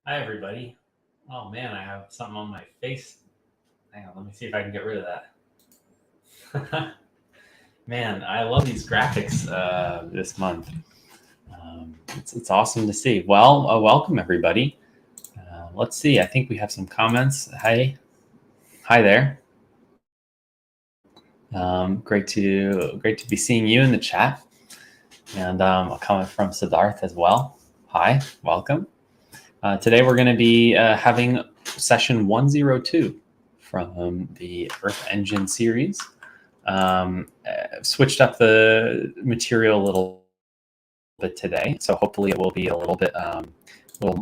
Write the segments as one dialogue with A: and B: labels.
A: Hi, everybody. Oh man, I have something on my face. Hang on, let me see if I can get rid of that. Man, I love these graphics this month. It's awesome to see. Well, welcome everybody. Let's see. I think we have some comments. Hi there. Great to be seeing you in the chat, and a comment from Siddharth as well. Hi, welcome. Today we're going to be having session 102 from the Earth Engine series. Switched up the material a little bit today, so hopefully it will be a little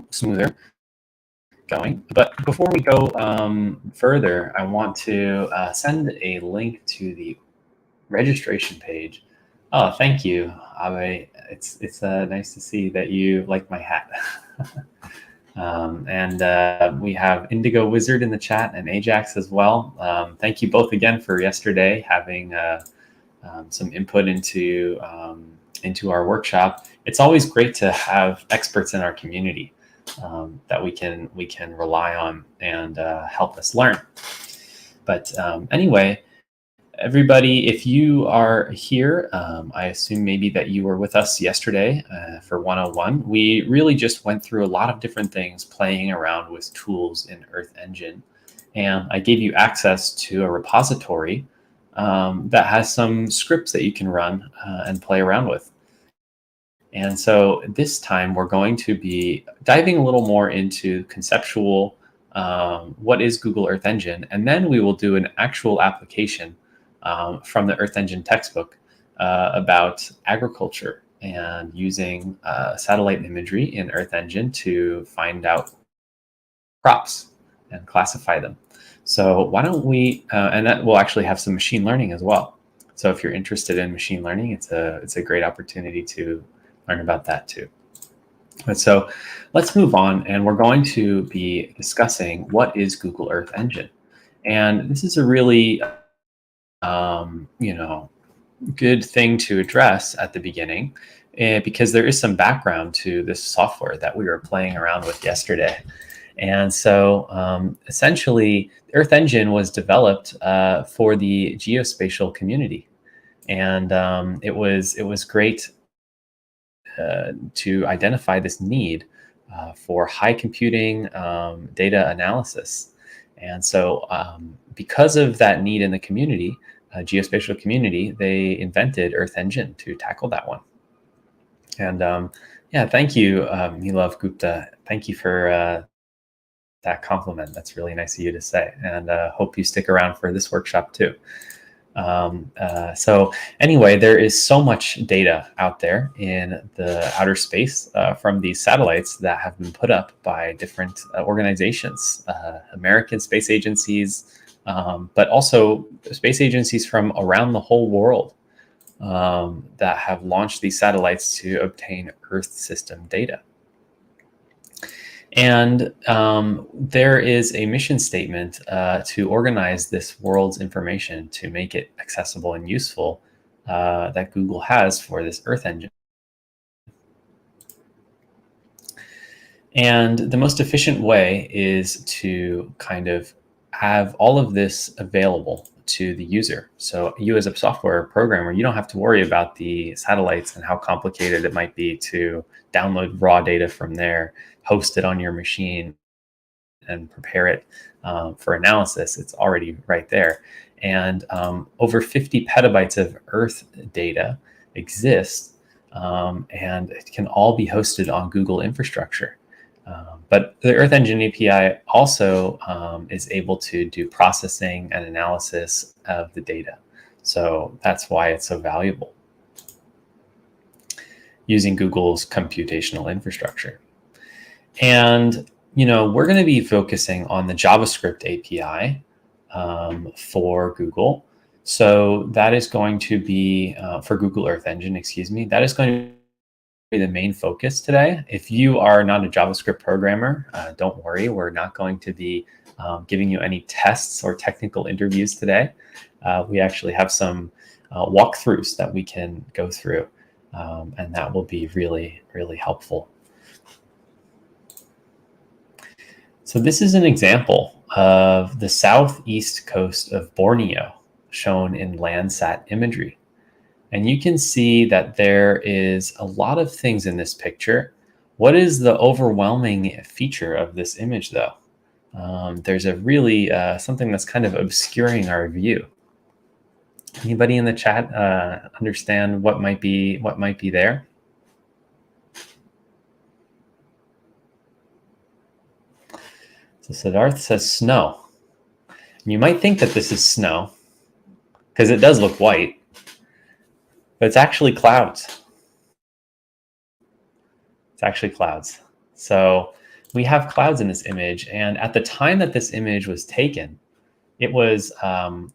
A: smoother going. But before we go further, I want to send a link to the registration page. Oh, thank you, Abe. It's nice to see that you like my hat. And we have Indigo Wizard in the chat and Ajax as well. Thank you both again for yesterday having some input into our workshop. It's always great to have experts in our community that we can rely on and help us learn. But anyway, everybody, if you are here, I assume maybe that you were with us yesterday for 101. We really just went through a lot of different things, playing around with tools in Earth Engine. And I gave you access to a repository that has some scripts that you can run and play around with. And so this time we're going to be diving a little more into conceptual, what is Google Earth Engine, and then we will do an actual application from the Earth Engine textbook about agriculture and using satellite imagery in Earth Engine to find out crops and classify them. So why don't we, and that will actually have some machine learning as well. So if you're interested in machine learning, it's a great opportunity to learn about that too. But so let's move on, and we're going to be discussing what is Google Earth Engine. And this is a really good thing to address at the beginning because there is some background to this software that we were playing around with yesterday. And so essentially, Earth Engine was developed for the geospatial community. And it was great to identify this need for high computing data analysis. And so because of that need in the community, geospatial community, they invented Earth Engine to tackle that one. And yeah, thank you, Milav Gupta. Thank you for that compliment. That's really nice of you to say. And hope you stick around for this workshop too. So anyway, there is so much data out there in the outer space from these satellites that have been put up by different organizations, American space agencies, but also space agencies from around the whole world that have launched these satellites to obtain Earth system data. And there is a mission statement to organize this world's information to make it accessible and useful that Google has for this Earth Engine. And the most efficient way is to kind of have all of this available to the user. So you as a software programmer, you don't have to worry about the satellites and how complicated it might be to download raw data from there, host it on your machine, and prepare it for analysis. It's already right there. And over 50 petabytes of Earth data exist, and it can all be hosted on Google infrastructure. But the Earth Engine API also is able to do processing and analysis of the data. So that's why it's so valuable using Google's computational infrastructure. And, we're going to be focusing on the JavaScript API for Google. So that is going to be for Google Earth Engine, excuse me. That is going to be the main focus today. If you are not a JavaScript programmer, don't worry. We're not going to be giving you any tests or technical interviews today. We actually have some walkthroughs that we can go through, and that will be really, really helpful. So this is an example of the southeast coast of Borneo shown in Landsat imagery. And you can see that there is a lot of things in this picture. What is the overwhelming feature of this image, though? There's a really something that's kind of obscuring our view. Anybody in the chat understand what might be there? So Siddharth says snow. And you might think that this is snow because it does look white, but it's actually clouds. It's actually clouds. So we have clouds in this image, and at the time that this image was taken, it was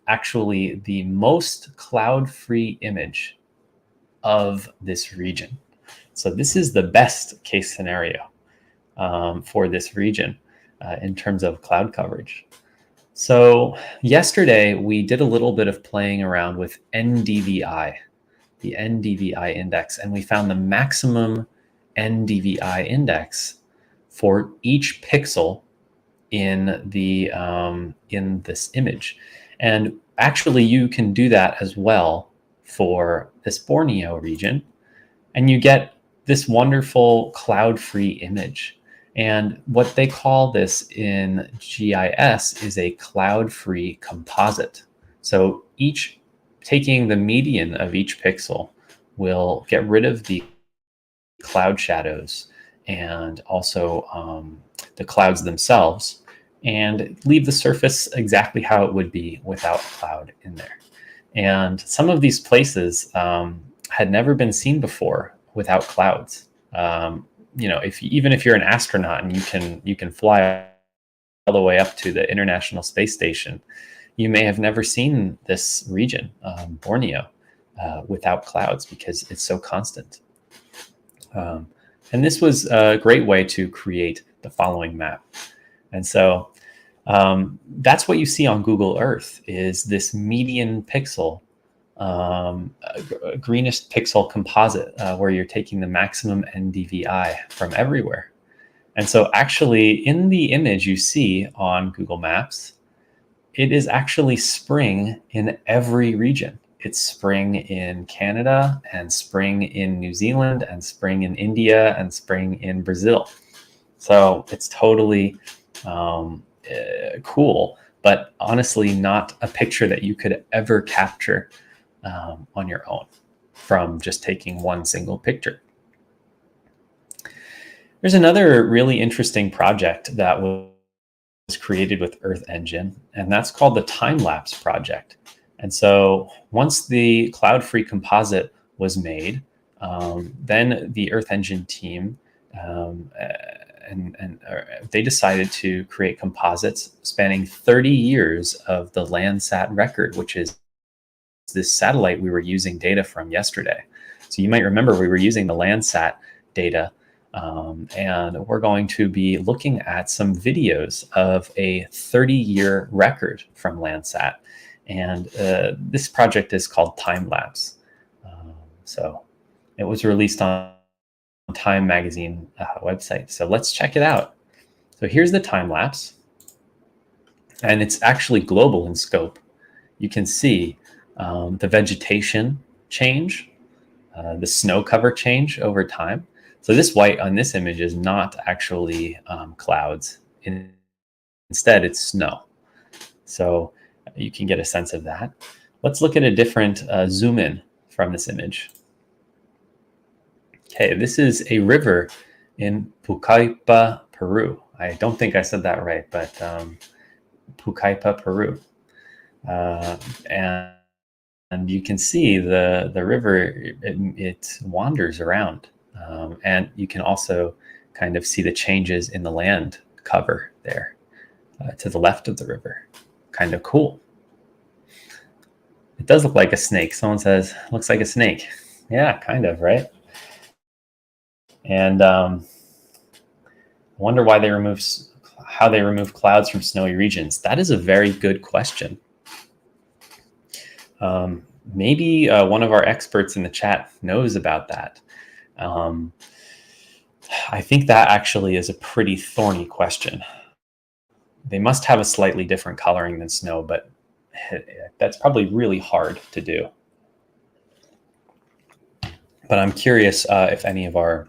A: actually the most cloud-free image of this region. So this is the best case scenario for this region in terms of cloud coverage. So yesterday we did a little bit of playing around with NDVI, the NDVI index, and we found the maximum NDVI index for each pixel in the in this image. And actually you can do that as well for this Borneo region, and you get this wonderful cloud-free image. And what they call this in GIS is a cloud-free composite. So taking the median of each pixel will get rid of the cloud shadows and also the clouds themselves, and leave the surface exactly how it would be without cloud in there. And some of these places had never been seen before without clouds. Even if you're an astronaut and you can fly all the way up to the International Space Station, you may have never seen this region, Borneo, without clouds because it's so constant. And this was a great way to create the following map. And so that's what you see on Google Earth is this median pixel, greenish pixel composite, where you're taking the maximum NDVI from everywhere. And so actually in the image you see on Google Maps, it is actually spring in every region. It's spring in Canada and spring in New Zealand and spring in India and spring in Brazil. So it's totally cool, but honestly not a picture that you could ever capture on your own from just taking one single picture. There's another really interesting project that was created with Earth Engine, and that's called the Time-Lapse project. And so once the cloud-free composite was made, then the Earth Engine team they decided to create composites spanning 30 years of the Landsat record, which is this satellite we were using data from yesterday. So you might remember we were using the Landsat data, and we're going to be looking at some videos of a 30-year record from Landsat. And this project is called Time-Lapse. So it was released on Time magazine website. So let's check it out. So here's the time-lapse, and it's actually global in scope. You can see the vegetation change, the snow cover change over time. So this white on this image is not actually clouds. Instead, it's snow. So you can get a sense of that. Let's look at a different zoom in from this image. Okay, this is a river in Pucallpa, Peru. I don't think I said that right, but Pucallpa, Peru. And you can see the river, it wanders around. And you can also kind of see the changes in the land cover there to the left of the river. Kind of cool. It does look like a snake. Someone says, looks like a snake. Yeah, kind of, right? And I wonder why how they remove clouds from snowy regions. That is a very good question. Maybe one of our experts in the chat knows about that. I think that actually is a pretty thorny question. They must have a slightly different coloring than snow, but that's probably really hard to do. But I'm curious if any of our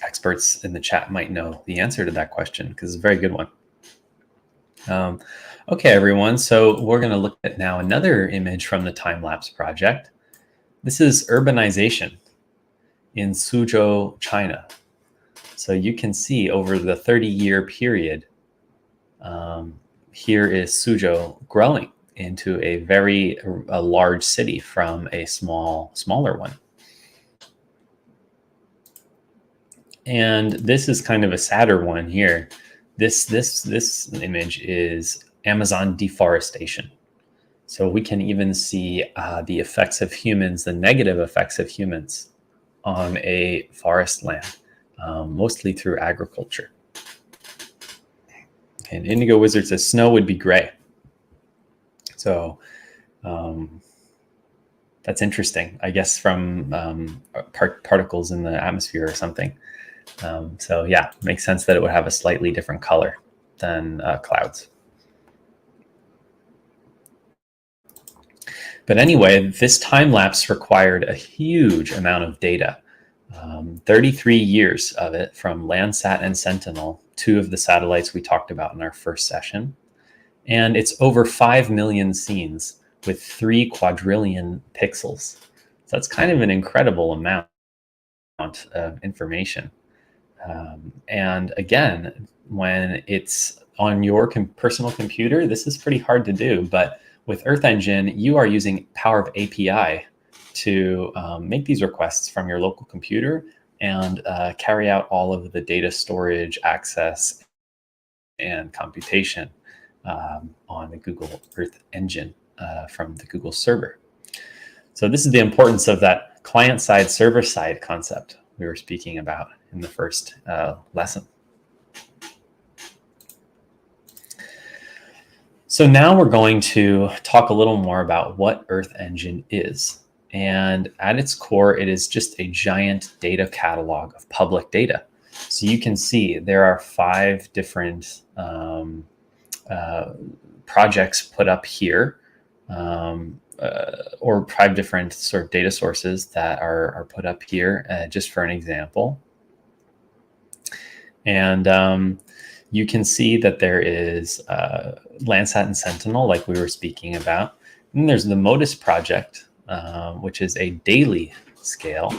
A: experts in the chat might know the answer to that question, because it's a very good one. Okay, everyone. So we're going to look at now another image from the time-lapse project. This is urbanization in Suzhou, China. So you can see over the 30-year period, here is Suzhou growing into a large city from a smaller one. And this is kind of a sadder one here. This image is Amazon deforestation. So we can even see the effects of humans, the negative effects of humans on a forest land, mostly through agriculture. And Indigo Wizard says snow would be gray. So that's interesting, I guess, from particles in the atmosphere or something. So yeah, makes sense that it would have a slightly different color than clouds. But anyway, this time lapse required a huge amount of data. 33 years of it from Landsat and Sentinel, two of the satellites we talked about in our first session. And it's over 5 million scenes with 3 quadrillion pixels. So that's kind of an incredible amount of information. And again, when it's on your personal computer, this is pretty hard to do. But with Earth Engine, you are using power of API to make these requests from your local computer and carry out all of the data storage, access, and computation on the Google Earth Engine from the Google server. So this is the importance of that client-side, server-side concept we were speaking about in the first lesson. So now we're going to talk a little more about what Earth Engine is. And at its core, it is just a giant data catalog of public data. So you can see there are 5 different projects put up here, or 5 different sort of data sources that are put up here, just for an example. And you can see that there is Landsat and Sentinel, like we were speaking about. And there's the MODIS project, which is a daily scale.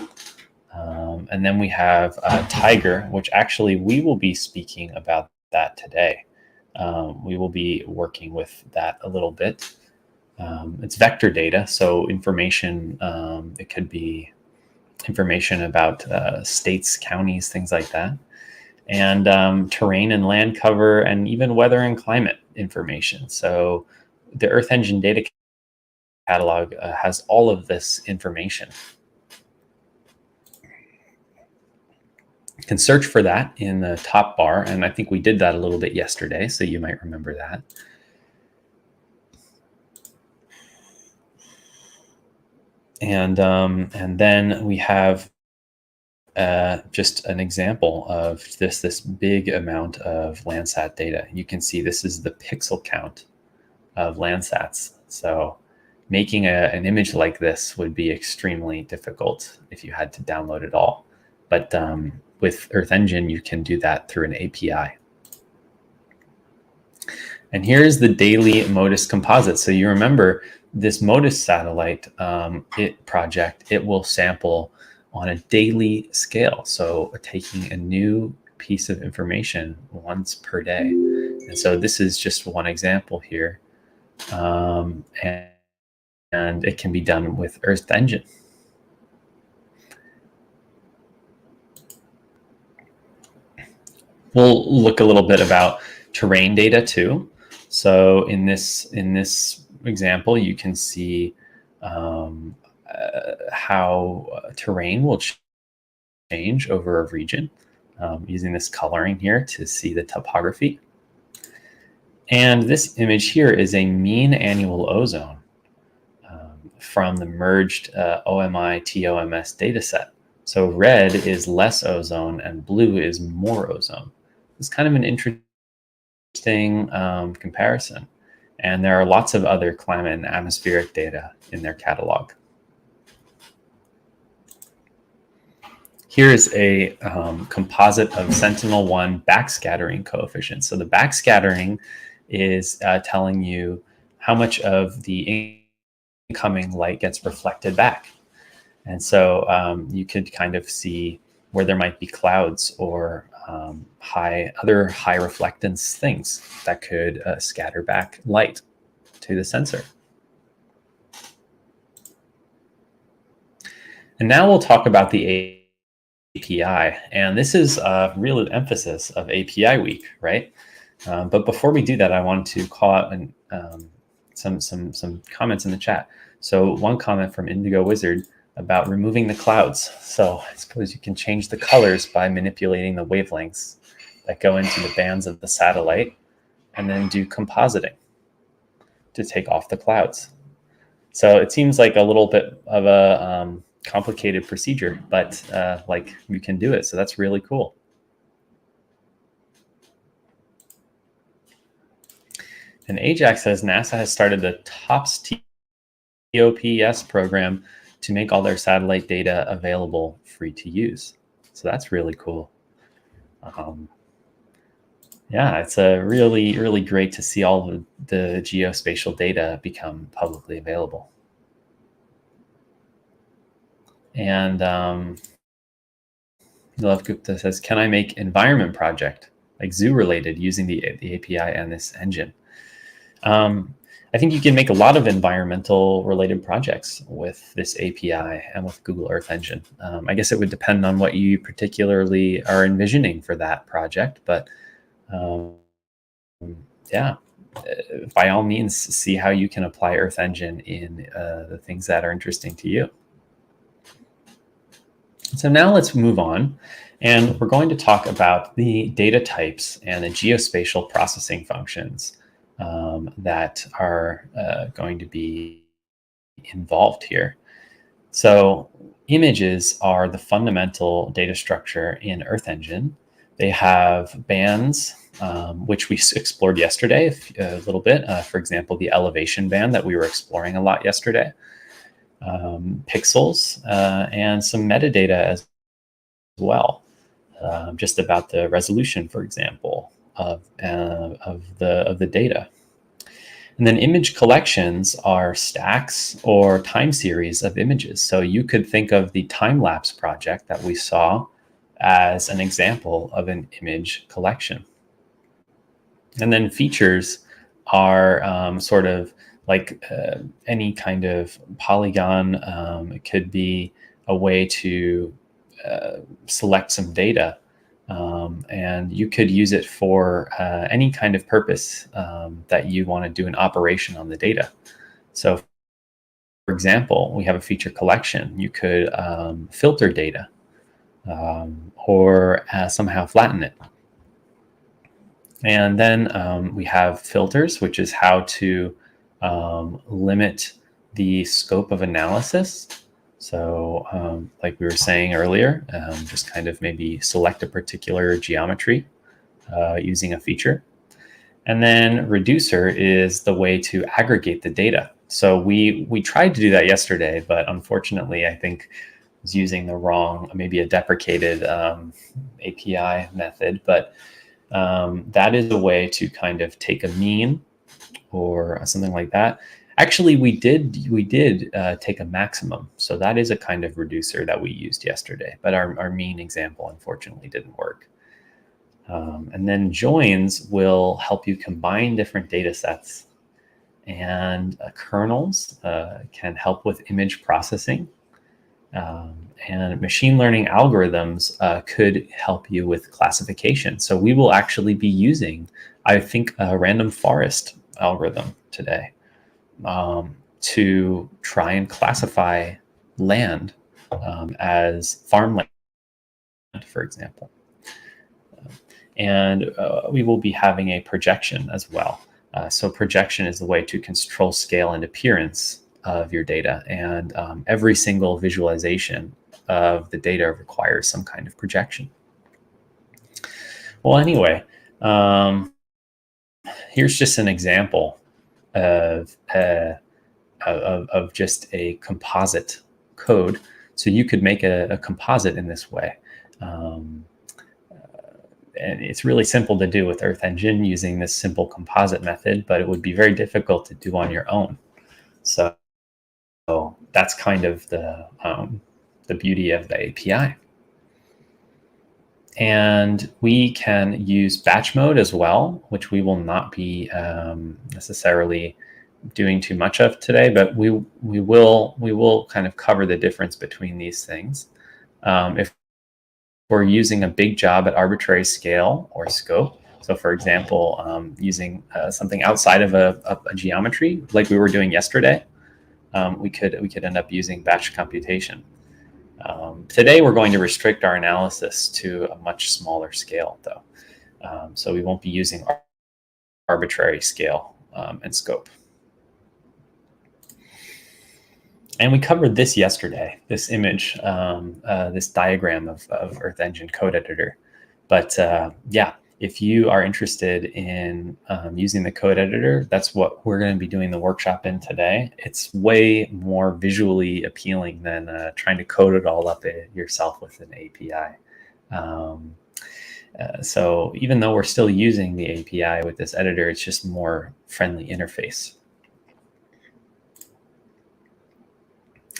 A: And then we have Tiger, which actually we will be speaking about that today. We will be working with that a little bit. It's vector data, so information, it could be information about states, counties, things like that. And terrain and land cover, and even weather and climate information. So the Earth Engine data catalog has all of this information. You can search for that in the top bar, and I think we did that a little bit yesterday, so you might remember that. And then we have just an example of this big amount of Landsat data. You can see this is the pixel count of Landsats. So making an image like this would be extremely difficult if you had to download it all. But with Earth Engine, you can do that through an API. And here's the daily MODIS composite. So you remember this MODIS satellite project, it will sample on a daily scale. So taking a new piece of information once per day. And so this is just one example here. And it can be done with Earth Engine. We'll look a little bit about terrain data too. So in this example, you can see how terrain will change over a region, using this coloring here to see the topography. And this image here is a mean annual ozone from the merged OMI-TOMS dataset. So red is less ozone and blue is more ozone. It's kind of an interesting interesting comparison. And there are lots of other climate and atmospheric data in their catalog. Here's a composite of Sentinel-1 backscattering coefficient. So the backscattering is telling you how much of the incoming light gets reflected back. And so you could kind of see where there might be clouds or other high reflectance things that could scatter back light to the sensor. And now we'll talk about the API, and this is a real emphasis of API week, right? But before we do that, I want to call out some comments in the chat. So one comment from Indigo Wizard about removing the clouds. So I suppose you can change the colors by manipulating the wavelengths that go into the bands of the satellite, and then do compositing to take off the clouds. So it seems like a little bit of a complicated procedure, but like you can do it. So that's really cool. And Ajax says NASA has started the TOPS TOPS program to make all their satellite data available free to use. So that's really cool. Yeah, it's really, really great to see all of the geospatial data become publicly available. And Love Gupta says, can I make environment project, like zoo related, using the API and this engine? I think you can make a lot of environmental related projects with this API and with Google Earth Engine. I guess it would depend on what you particularly are envisioning for that project, but yeah, by all means, see how you can apply Earth Engine in the things that are interesting to you. So now let's move on, and we're going to talk about the data types and the geospatial processing functions that are going to be involved here. So images are the fundamental data structure in Earth Engine. They have bands, which we explored yesterday a little bit. For example, the elevation band that we were exploring a lot yesterday. Pixels and some metadata as well, just about the resolution, for example, of the data. And then image collections are stacks or time series of images. So you could think of the time-lapse project that we saw as an example of an image collection. And then features are sort of like any kind of polygon. It could be a way to select some data, and you could use it for any kind of purpose that you want to do an operation on the data. So for example, we have a feature collection. You could filter data or somehow flatten it. And then we have filters, which is how to limit the scope of analysis. So like we were saying earlier, just kind of maybe select a particular geometry using a feature. And then reducer is the way to aggregate the data. So we tried to do that yesterday, but unfortunately, I think I was using the wrong, maybe a deprecated API method. But that is a way to kind of take a mean or something like that. Actually, we did take a maximum. So that is a kind of reducer that we used yesterday, but our mean example, unfortunately, didn't work. And then joins will help you combine different data sets, and kernels can help with image processing. And machine learning algorithms could help you with classification. So we will actually be using, I think, a random forest algorithm today to try and classify land as farmland, for example. And we will be having a projection as well. So projection is the way to control scale and appearance of your data. And every single visualization of the data requires some kind of projection. Well, anyway, here's just an example of just a composite code. So you could make a composite in this way. And it's really simple to do with Earth Engine using this simple composite method, but it would be very difficult to do on your own. So that's kind of the beauty of the API. And we can use batch mode as well, which we will not be necessarily doing too much of today, but we will kind of cover the difference between these things. If we're using a big job at arbitrary scale or scope, so for example, using something outside of a geometry, like we were doing yesterday, we could end up using batch computation. Today, we're going to restrict our analysis to a much smaller scale, though. So we won't be using arbitrary scale and scope. And we covered this yesterday, this image, this diagram of Earth Engine code editor. But yeah, if you are interested in using the code editor, that's what we're going to be doing the workshop in today. It's way more visually appealing than trying to code it all up yourself with an API. So even though we're still using the API with this editor, it's just more friendly interface.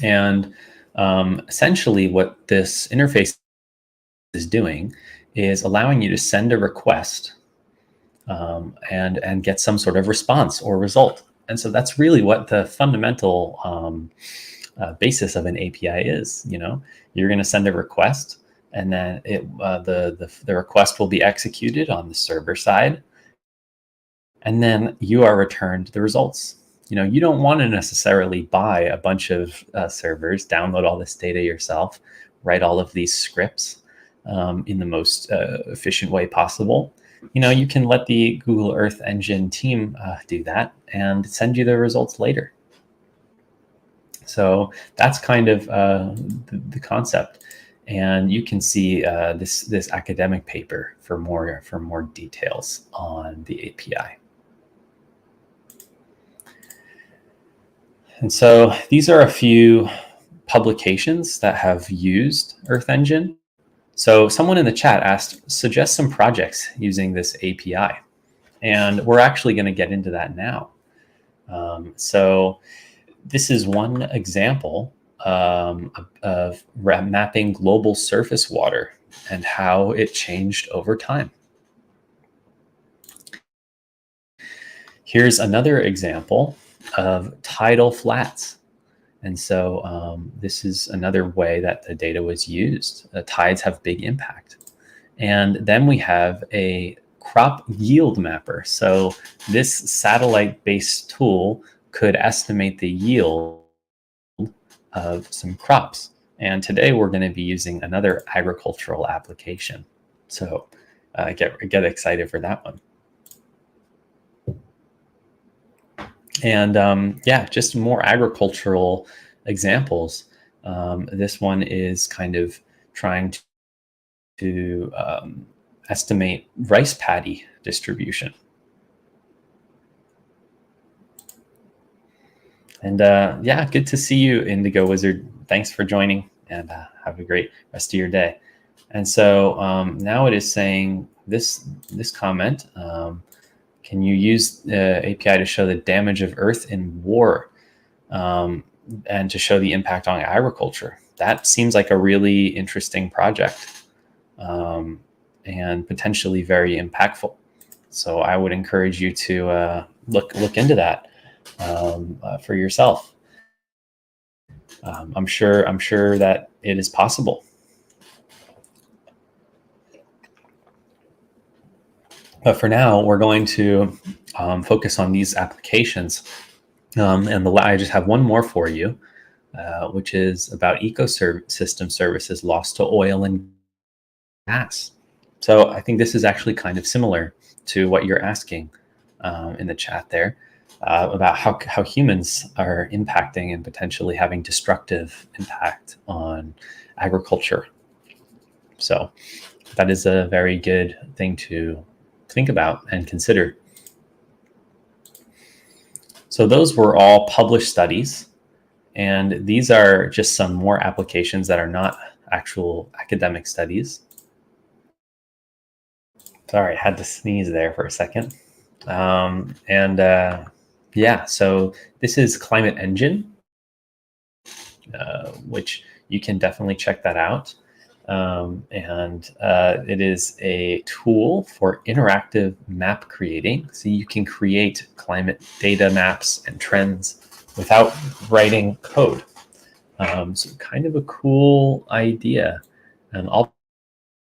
A: And essentially what this interface is doing is allowing you to send a request and get some sort of response or result. And so that's really what the fundamental basis of an API is. You know, you're going to send a request, and then the request will be executed on the server side, and then you are returned the results. You know, you don't want to necessarily buy a bunch of servers, download all this data yourself, write all of these scripts in the most efficient way possible. You know, you can let the Google Earth Engine team do that and send you the results later. So that's kind of the concept. And you can see this academic paper for more details on the API. And so these are a few publications that have used Earth Engine. So someone in the chat asked, suggest some projects using this API. And we're actually going to get into that now. So this is one example of mapping global surface water and how it changed over time. Here's another example of tidal flats. And so this is another way that the data was used. Tides have big impact. And then we have a crop yield mapper. So this satellite-based tool could estimate the yield of some crops. And today we're going to be using another agricultural application. So get excited for that one. And yeah, just more agricultural examples. This one is kind of trying to estimate rice paddy distribution. And yeah, good to see you, Indigo Wizard. Thanks for joining, and have a great rest of your day. And so now it is saying this comment. Can you use the API to show the damage of Earth in war and to show the impact on agriculture? That seems like a really interesting project and potentially very impactful. So I would encourage you to look into that for yourself. I'm sure that it is possible. But for now, we're going to focus on these applications. And I just have one more for you, which is about ecosystem services lost to oil and gas. So I think this is actually kind of similar to what you're asking in the chat there about how humans are impacting and potentially having destructive impact on agriculture. So that is a very good thing to think about and consider. So those were all published studies. And these are just some more applications that are not actual academic studies. Sorry, I had to sneeze there for a second. Yeah, so this is Climate Engine, which you can definitely check that out. It is a tool for interactive map creating. So you can create climate data maps and trends without writing code. So kind of a cool idea. And I'll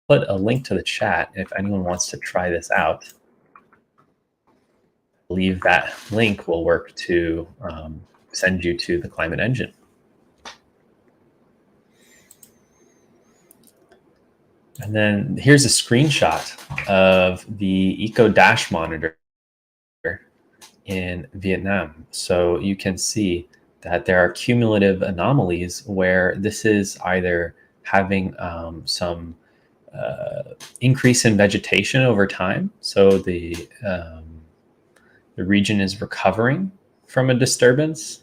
A: put a link to the chat if anyone wants to try this out. I believe that link will work to send you to the Climate Engine. And then here's a screenshot of the Eco Dash monitor in Vietnam. So you can see that there are cumulative anomalies where this is either having some increase in vegetation over time. So the region is recovering from a disturbance.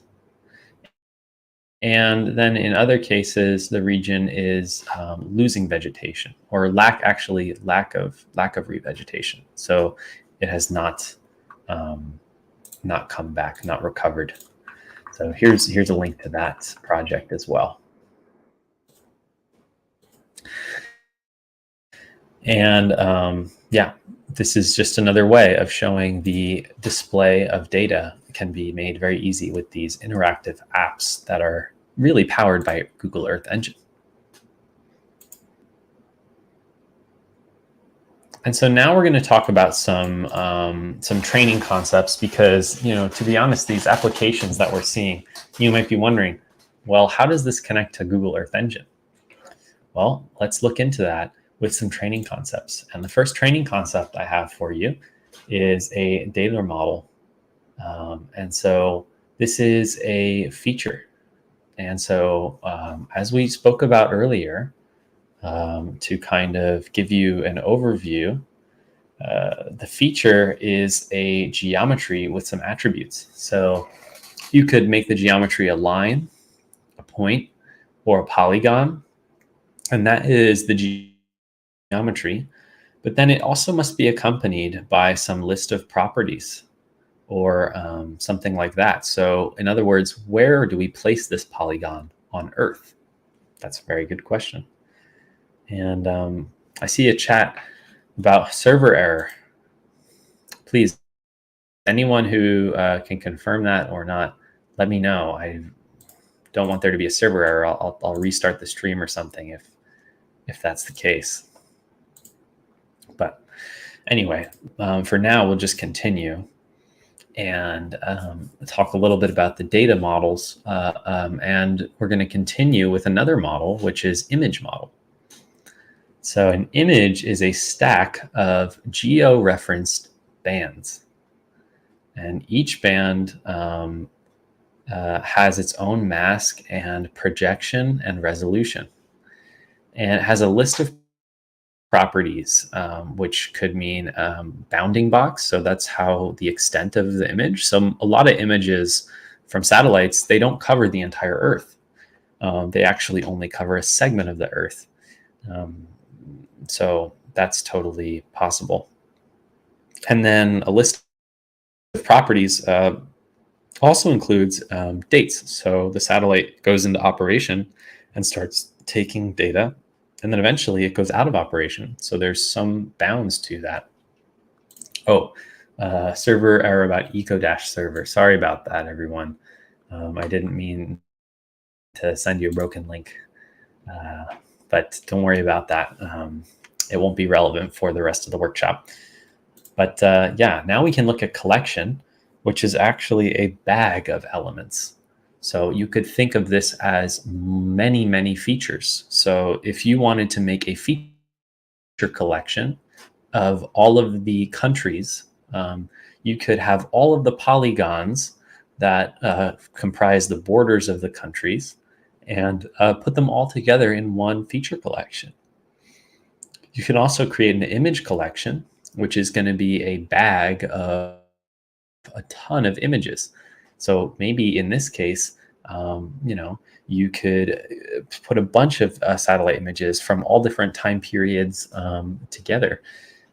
A: And then in other cases, the region is losing vegetation or lack of revegetation. So it has not come back, not recovered. So here's a link to that project as well. And yeah, this is just another way of showing the display of data can be made very easy with these interactive apps that are really powered by Google Earth Engine. And so now we're going to talk about some training concepts because, to be honest, these applications that we're seeing, you might be wondering, well, how does this connect to Google Earth Engine? Well, let's look into that with some training concepts. And the first training concept I have for you is a data model. And so this is a feature. And so as we spoke about earlier, to kind of give you an overview, the feature is a geometry with some attributes. So you could make the geometry a line, a point, or a polygon. And that is the geometry, but then it also must be accompanied by some list of properties or something like that. So in other words, where do we place this polygon on Earth? That's a very good question. And I see a chat about server error. Please, anyone who can confirm that or not, let me know. I don't want there to be a server error. I'll restart the stream or something if that's the case. But anyway, for now, we'll just continue and talk a little bit about the data models. And we're going to continue with another model, which is image model. So an image is a stack of geo-referenced bands. And each band has its own mask and projection and resolution. And it has a list of properties, which could mean bounding box. So that's how the extent of the image. So a lot of images from satellites, they don't cover the entire Earth. They actually only cover a segment of the Earth. So that's totally possible. And then a list of properties also includes dates. So the satellite goes into operation and starts taking data, and then eventually it goes out of operation. So there's some bounds to that. Oh, server error about Eco-Dash server. Sorry about that, everyone. I didn't mean to send you a broken link, but don't worry about that. It won't be relevant for the rest of the workshop. But yeah, now we can look at collection, which is actually a bag of elements. So you could think of this as many, many features. So if you wanted to make a feature collection of all of the countries, you could have all of the polygons that comprise the borders of the countries and put them all together in one feature collection. You can also create an image collection, which is going to be a bag of a ton of images. So maybe in this case, you could put a bunch of satellite images from all different time periods together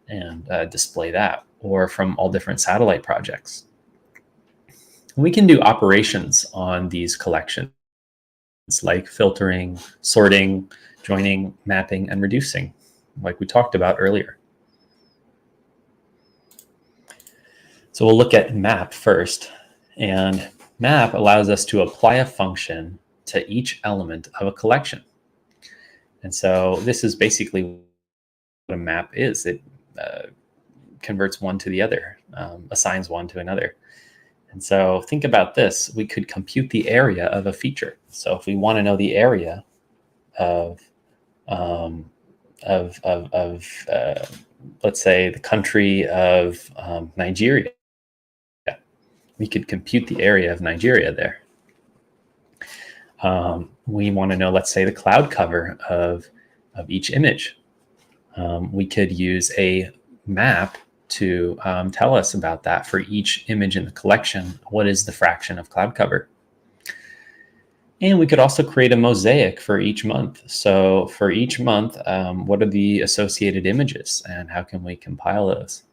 A: and display that, or from all different satellite projects. We can do operations on these collections like filtering, sorting, joining, mapping, and reducing, like we talked about earlier. So we'll look at map first. And map allows us to apply a function to each element of a collection. And so this is basically what a map is. It converts one to the other, assigns one to another. And so think about this. We could compute the area of a feature. So if we want to know the area of let's say the country of Nigeria, we could compute the area of Nigeria there. We want to know, let's say, the cloud cover of each image. We could use a map to tell us about that for each image in the collection. What is the fraction of cloud cover? And we could also create a mosaic for each month. So for each month, what are the associated images and how can we compile those?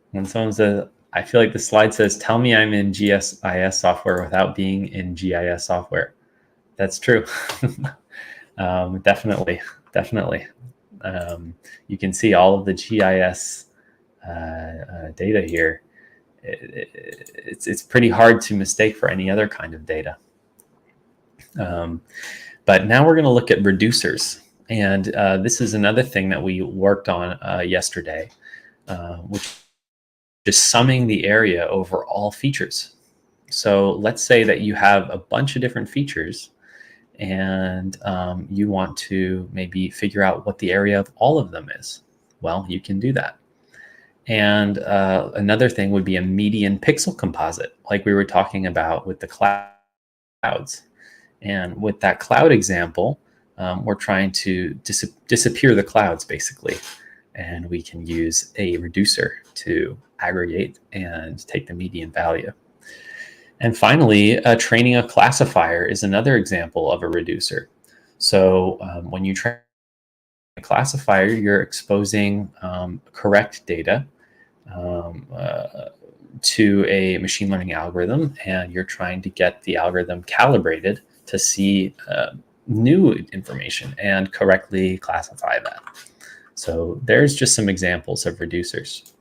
A: When someone says, I feel like the slide says, tell me I'm in GIS software without being in GIS software. That's true. Definitely. You can see all of the GIS data here. It's pretty hard to mistake for any other kind of data. But now we're going to look at reducers. And this is another thing that we worked on yesterday, which is summing the area over all features. So let's say that you have a bunch of different features and you want to maybe figure out what the area of all of them is. Well, you can do that. And another thing would be a median pixel composite, like we were talking about with the clouds. And with that cloud example, we're trying to disappear the clouds, basically. And we can use a reducer to aggregate and take the median value. And finally, training a classifier is another example of a reducer. So when you train a classifier, you're exposing correct data to a machine learning algorithm, and you're trying to get the algorithm calibrated to see new information and correctly classify that. So there's just some examples of reducers.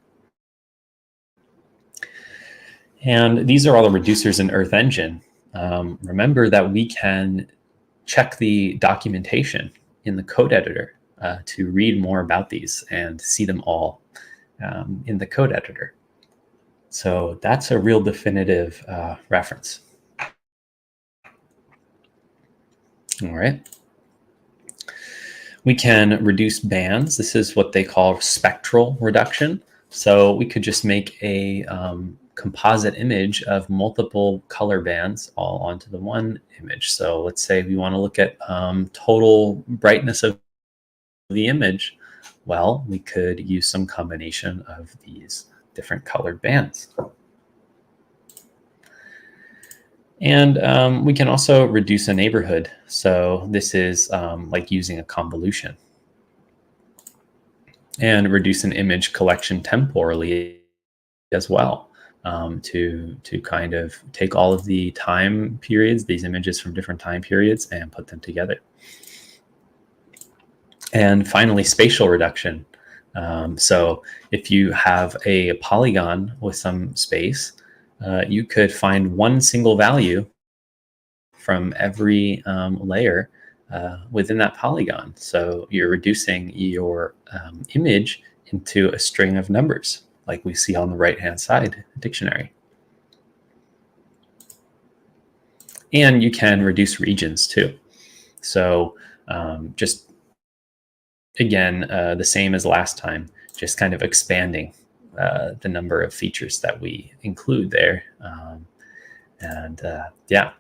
A: And these are all the reducers in Earth Engine. Remember that we can check the documentation in the code editor to read more about these and see them all in the code editor. So that's a real definitive reference. All right. We can reduce bands. This is what they call spectral reduction. So we could just make a composite image of multiple color bands all onto the one image. So let's say we want to look at total brightness of the image. Well, we could use some combination of these different colored bands. And we can also reduce a neighborhood. So this is like using a convolution. And reduce an image collection temporally as well, to kind of take all of the time periods, these images from different time periods, and put them together. And finally, spatial reduction. So if you have a polygon with some space, you could find one single value from every layer within that polygon. So you're reducing your image into a string of numbers, like we see on the right-hand side dictionary. And you can reduce regions too. So just again, the same as last time, just kind of expanding the number of features that we include there. Yeah,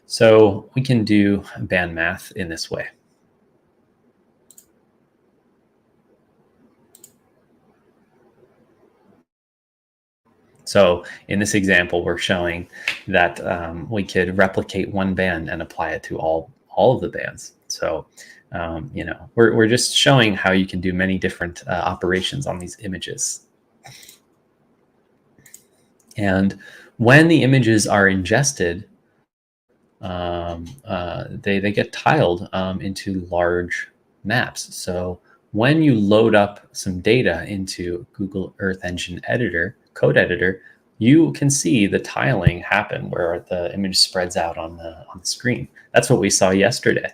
A: so we can do band math in this way. So in this example, we're showing that we could replicate one band and apply it to all of the bands. So we're just showing how you can do many different operations on these images. And when the images are ingested, they get tiled into large maps. So when you load up some data into Google Earth Engine Editor, code editor, you can see the tiling happen where the image spreads out on the screen. That's what we saw yesterday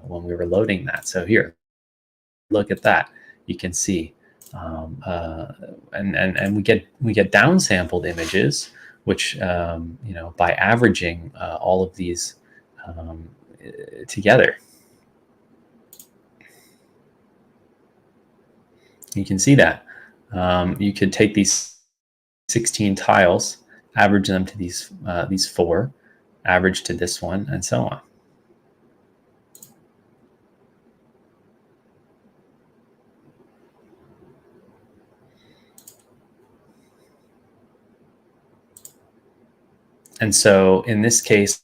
A: when we were loading that. So here, look at that. You can see, and we get downsampled images, which by averaging all of these um, together, you can see that you could take these 16 tiles, average them to these 4, average to this one, and so on. And so in this case,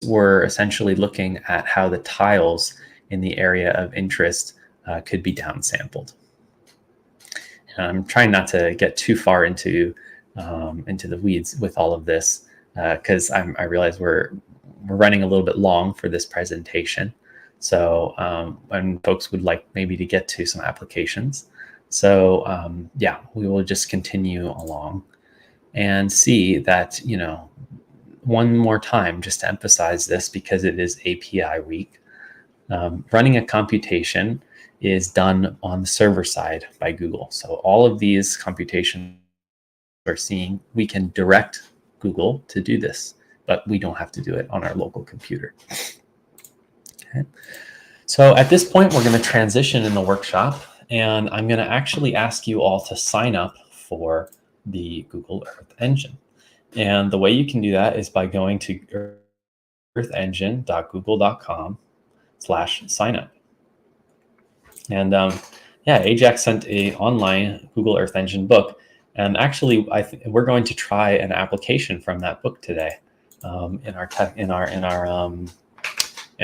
A: we're essentially looking at how the tiles in the area of interest could be downsampled. And I'm trying not to get too far into the weeds with all of this because I realize we're running a little bit long for this presentation. So when folks would like maybe to get to some applications. So yeah, we will just continue along and see that, one more time, just to emphasize this because it is API week, running a computation is done on the server side by Google. So all of these computations we're seeing, we can direct Google to do this, but we don't have to do it on our local computer. Okay. So at this point, we're going to transition in the workshop, and I'm going to actually ask you all to sign up for the Google Earth Engine. And the way you can do that is by going to earthengine.google.com/signup. And yeah, Ajax sent a online Google Earth Engine book. And actually, we're going to try an application from that book today in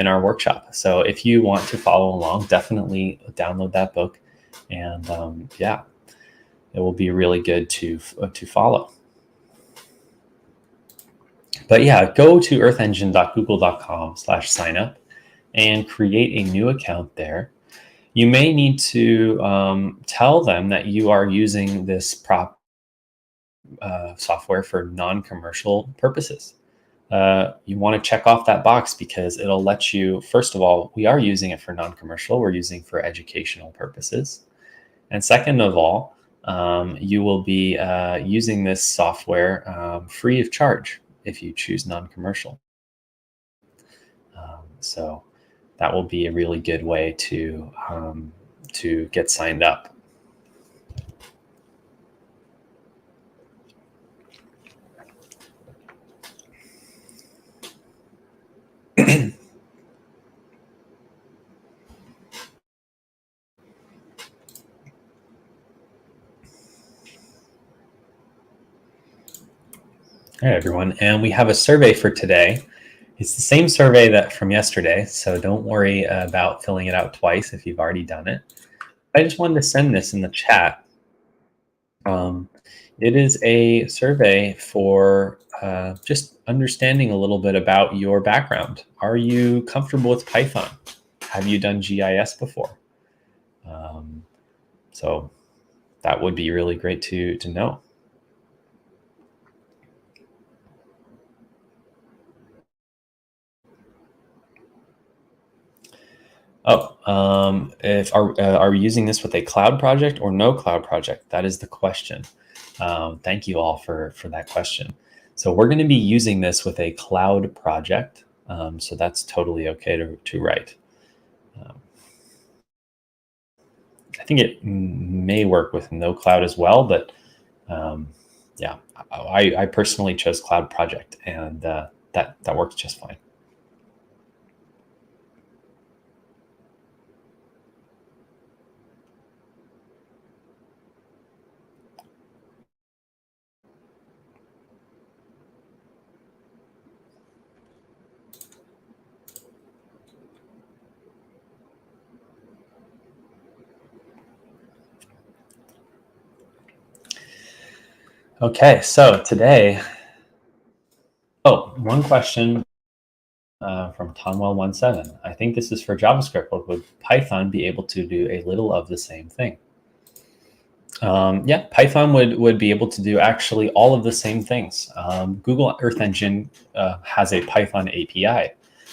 A: our workshop. So if you want to follow along, definitely download that book, and yeah, it will be really good to follow. But yeah, go to earthengine.google.com/signup and create a new account there. You may need to tell them that you are using this software for non-commercial purposes. You want to check off that box because it'll let you, first of all, we are using it for non-commercial, we're using for educational purposes. And second of all, you will be using this software free of charge if you choose non-commercial. So that will be a really good way to get signed up. All right, everyone, and we have a survey for today. It's the same survey that from yesterday, so don't worry about filling it out twice if you've already done it. I just wanted to send this in the chat. It is a survey for just understanding a little bit about your background. Are you comfortable with Python? Have you done GIS before? So that would be really great to know. Oh, if are we using this with a cloud project or no cloud project? That is the question. Thank you all for that question. So we're going to be using this with a cloud project. So that's totally okay to write. I think it may work with no cloud as well, but yeah, I personally chose cloud project, and that works just fine. Okay, so today, one question from Tonwell17. I think this is for JavaScript, but would Python be able to do a little of the same thing? Yeah, Python would be able to do actually all of the same things. Google Earth Engine has a Python API,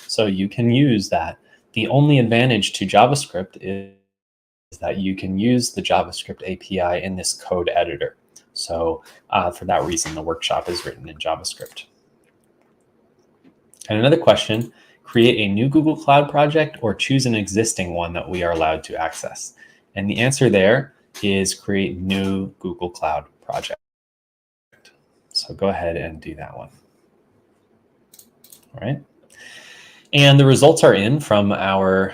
A: so you can use that. The only advantage to JavaScript is that you can use the JavaScript API in this code editor. So for that reason, the workshop is written in JavaScript. And another question, create a new Google Cloud project or choose an existing one that we are allowed to access? And the answer there is create new Google Cloud project. So go ahead and do that one. All right. And the results are in from our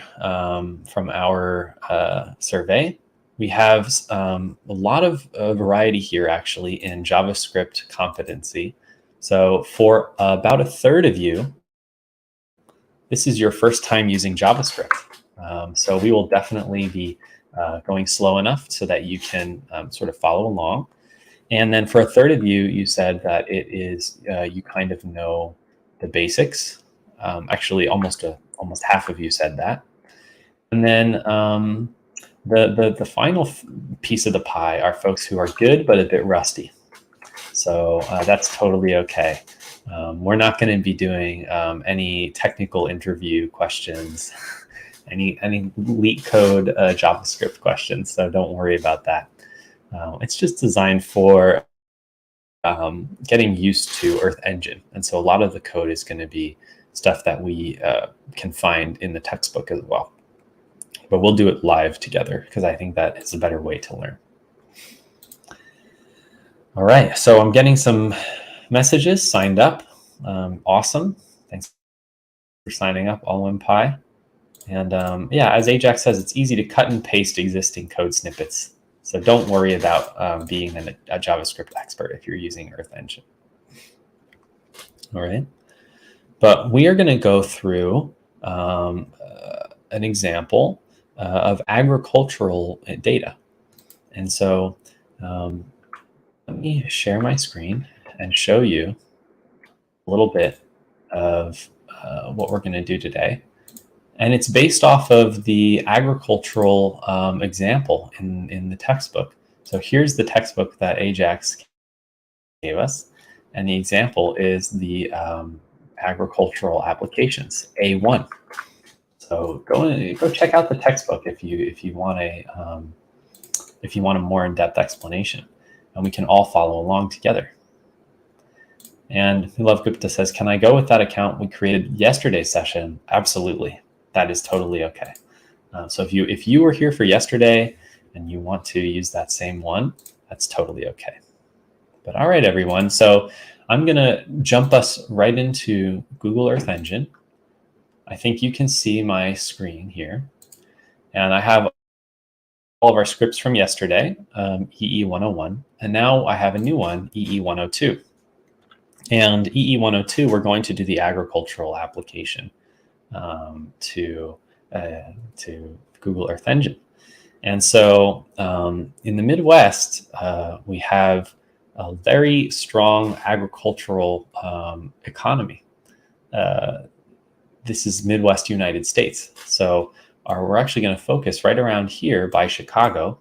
A: survey. We have a lot of variety here actually in JavaScript competency. So for about a third of you, this is your first time using JavaScript. So we will definitely be going slow enough so that you can sort of follow along. And then for a third of you, you said that it is, you kind of know the basics. Actually, almost half of you said that. And then the final piece of the pie are folks who are good but a bit rusty. So that's totally okay. We're not going to be doing any technical interview questions, any leak code JavaScript questions. So don't worry about that. It's just designed for getting used to Earth Engine. And so a lot of the code is going to be stuff that we can find in the textbook as well. But we'll do it live together because I think that is a better way to learn. All right, so I'm getting some messages signed up. Awesome. Thanks for signing up, AllOnePie. And yeah, as Ajax says, it's easy to cut and paste existing code snippets. So don't worry about being a JavaScript expert if you're using Earth Engine. All right. But we are going to go through an example of agricultural data. And so let me share my screen and show you a little bit of what we're going to do today. And it's based off of the agricultural example in the textbook. So here's the textbook that Ajax gave us. And the example is the agricultural applications, A1. So go check out the textbook if you want a more in-depth explanation, and we can all follow along together. And Love Gupta says, "Can I go with that account we created yesterday's session?" Absolutely, that is totally okay. So if you were here for yesterday and you want to use that same one, that's totally okay. But all right, everyone. So I'm gonna jump us right into Google Earth Engine. I think you can see my screen here. And I have all of our scripts from yesterday, EE101. And now I have a new one, EE102. And EE102, we're going to do the agricultural application to Google Earth Engine. And so in the Midwest, we have a very strong agricultural economy. This is Midwest United States. So we're actually going to focus right around here by Chicago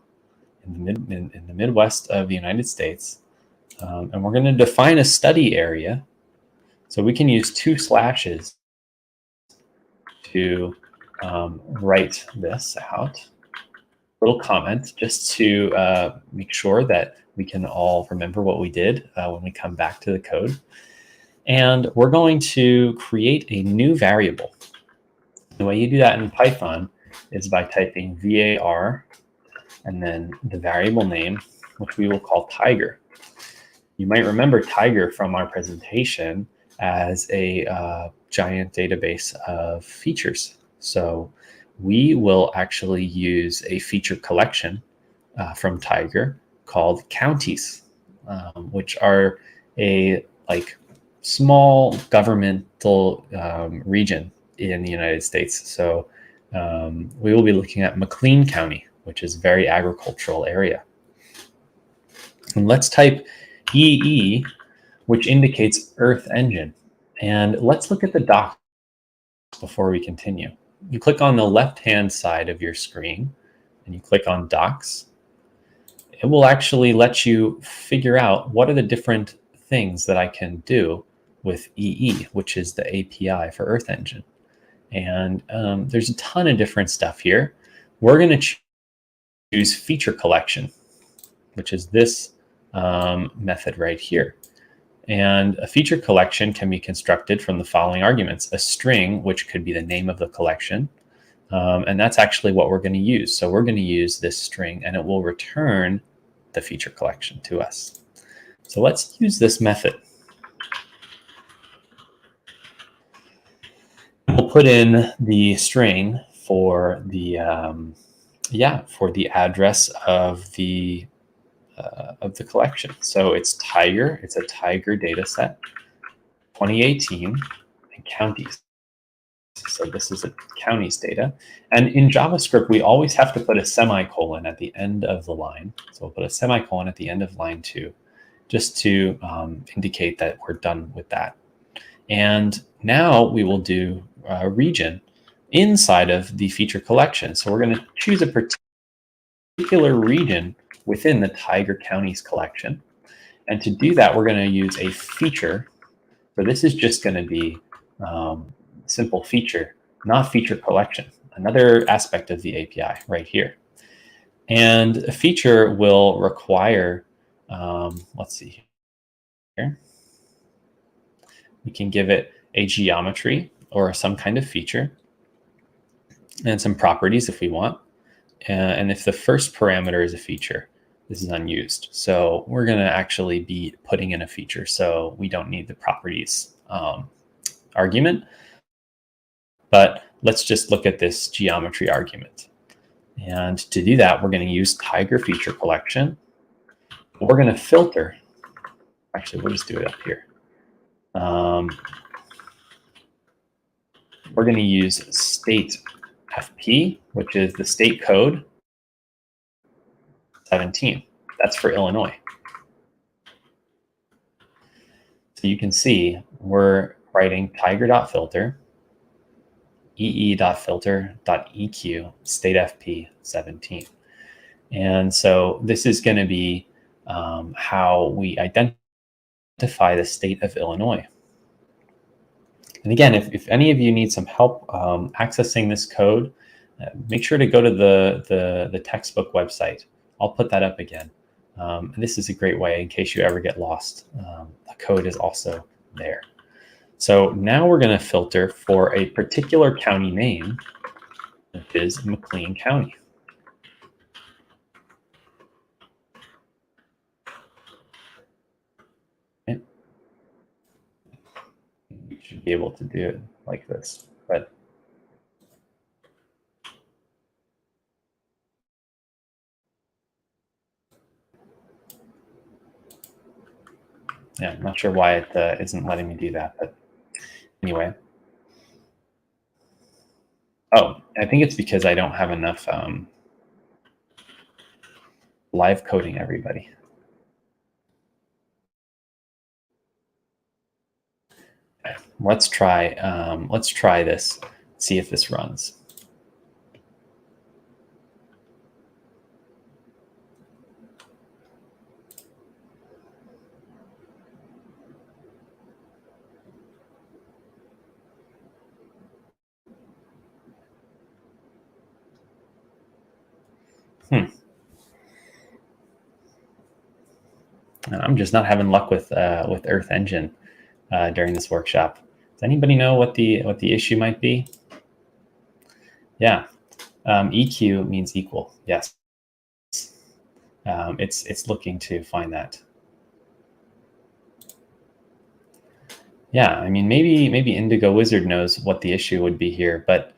A: in the Midwest of the United States. And we're going to define a study area. So we can use 2 slashes to write this out. Little comment just to make sure that we can all remember what we did when we come back to the code. And we're going to create a new variable. The way you do that in Python is by typing var and then the variable name, which we will call tiger. You might remember tiger from our presentation as a giant database of features. So we will actually use a feature collection from tiger called counties, which are a small governmental region in the United States. So we will be looking at McLean County, which is a very agricultural area. And let's type EE, which indicates Earth Engine. And let's look at the docs before we continue. You click on the left-hand side of your screen and you click on Docs. It will actually let you figure out what are the different things that I can do with EE, which is the API for Earth Engine. And there's a ton of different stuff here. We're going to choose feature collection, which is this method right here. And a feature collection can be constructed from the following arguments: a string, which could be the name of the collection. And that's actually what we're going to use. So we're going to use this string and it will return the feature collection to us. So let's use this method. We'll put in the string for the address of the collection. So it's Tiger. It's a Tiger data set, 2018, and counties. So this is a counties data. And in JavaScript, we always have to put a semicolon at the end of the line. So we'll put a semicolon at the end of line 2, just to indicate that we're done with that. And now we will do a region inside of the feature collection. So we're going to choose a particular region within the Tiger Counties collection. And to do that, we're going to use a feature. So this is just going to be simple feature, not feature collection. Another aspect of the API right here. And a feature will require, let's see here. We can give it a geometry or some kind of feature and some properties if we want. And if the first parameter is a feature, this is unused. So we're going to actually be putting in a feature. So we don't need the properties argument. But let's just look at this geometry argument. And to do that, we're going to use Tiger feature collection. We're going to filter. Actually, we'll just do it up here. We're going to use state FP, which is the state code 17. That's for Illinois. So you can see we're writing tiger.filter, ee.filter.eq, state FP 17. And so this is going to be how we identify the state of Illinois. And again, if any of you need some help accessing this code, make sure to go to the textbook website. I'll put that up again. And this is a great way in case you ever get lost. The code is also there. So now we're going to filter for a particular county name, which is McLean County. Okay. You should be able to do it like this, but yeah, I'm not sure why it isn't letting me do that, but anyway. Oh, I think it's because I don't have enough live coding everybody. Okay, let's try this, see if this runs. I'm just not having luck with Earth Engine during this workshop. Does anybody know what the issue might be? Yeah, EQ means equal. Yes, it's looking to find that. Yeah, I mean maybe Indigo Wizard knows what the issue would be here, but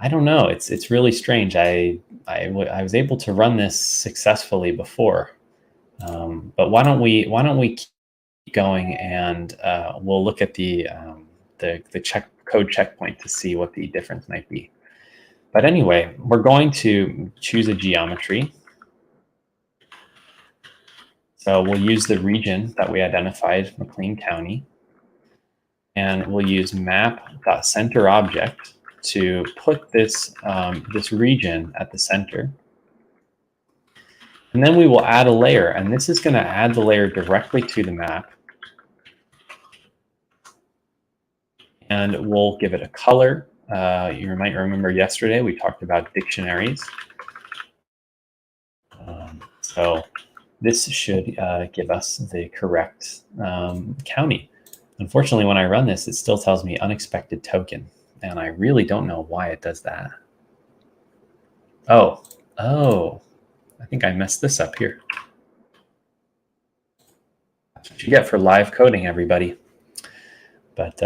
A: I don't know. It's really strange. I was able to run this successfully before. But why don't we keep going and we'll look at the code checkpoint to see what the difference might be. But anyway, we're going to choose a geometry. So we'll use the region that we identified, McLean County, and we'll use map.centerObject to put this, this region at the center. And then we will add a layer, and this is going to add the layer directly to the map. And we'll give it a color. You might remember yesterday we talked about dictionaries. So this should give us the correct county. Unfortunately, when I run this, it still tells me unexpected token, and I really don't know why it does that. Oh, I think I messed this up here. That's what you get for live coding, everybody. But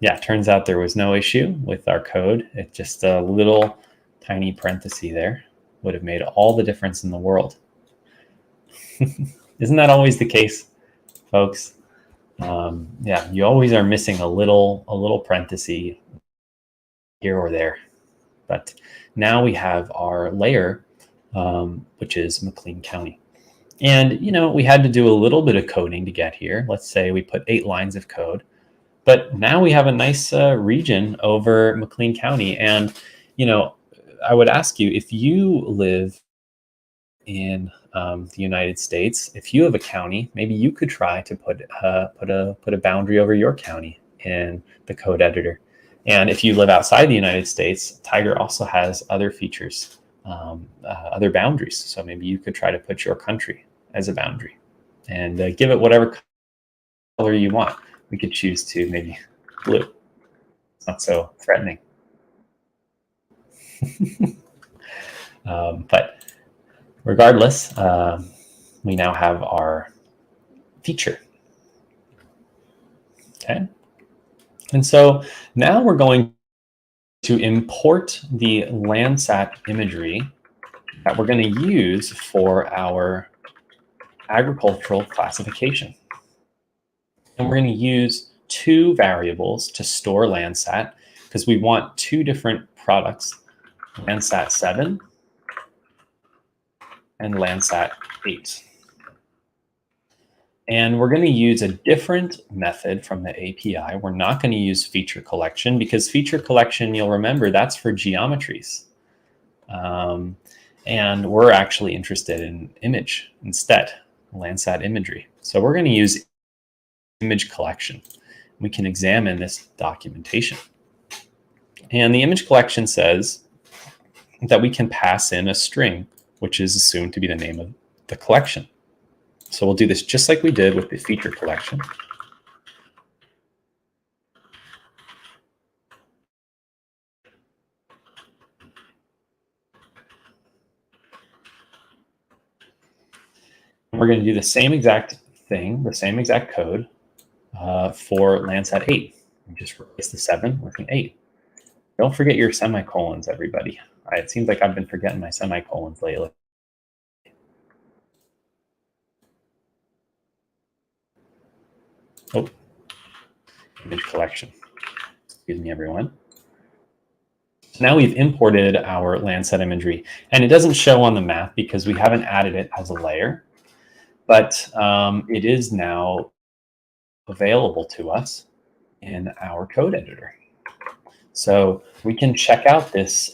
A: yeah, turns out there was no issue with our code. It's just a little tiny parenthesis there would have made all the difference in the world. Isn't that always the case, folks? Yeah, you always are missing a little parenthesis here or there. But now we have our layer, which is McLean County. And, you know, we had to do a little bit of coding to get here. Let's say we put 8 lines of code. But now we have a nice region over McLean County. And, you know, I would ask you, if you live in the United States, if you have a county, maybe you could try to put a boundary over your county in the code editor. And if you live outside the United States, Tiger also has other features, other boundaries. So maybe you could try to put your country as a boundary and give it whatever color you want. We could choose to maybe blue. It's not so threatening. But regardless, we now have our feature. Okay. And so now we're going to import the Landsat imagery that we're going to use for our agricultural classification. And we're going to use 2 variables to store Landsat because we want 2 different products, Landsat 7 and Landsat 8. And we're going to use a different method from the API. We're not going to use feature collection because feature collection, you'll remember, that's for geometries. And we're actually interested in image instead, Landsat imagery. So we're going to use image collection. We can examine this documentation. And the image collection says that we can pass in a string, which is assumed to be the name of the collection. So we'll do this just like we did with the feature collection. We're going to do the same exact thing, the same exact code for Landsat 8. We just replace the 7 with an 8. Don't forget your semicolons, everybody. It seems like I've been forgetting my semicolons lately. Oh, image collection. Excuse me, everyone. So now we've imported our Landsat imagery, and it doesn't show on the map because we haven't added it as a layer, but it is now available to us in our code editor. So we can check out this,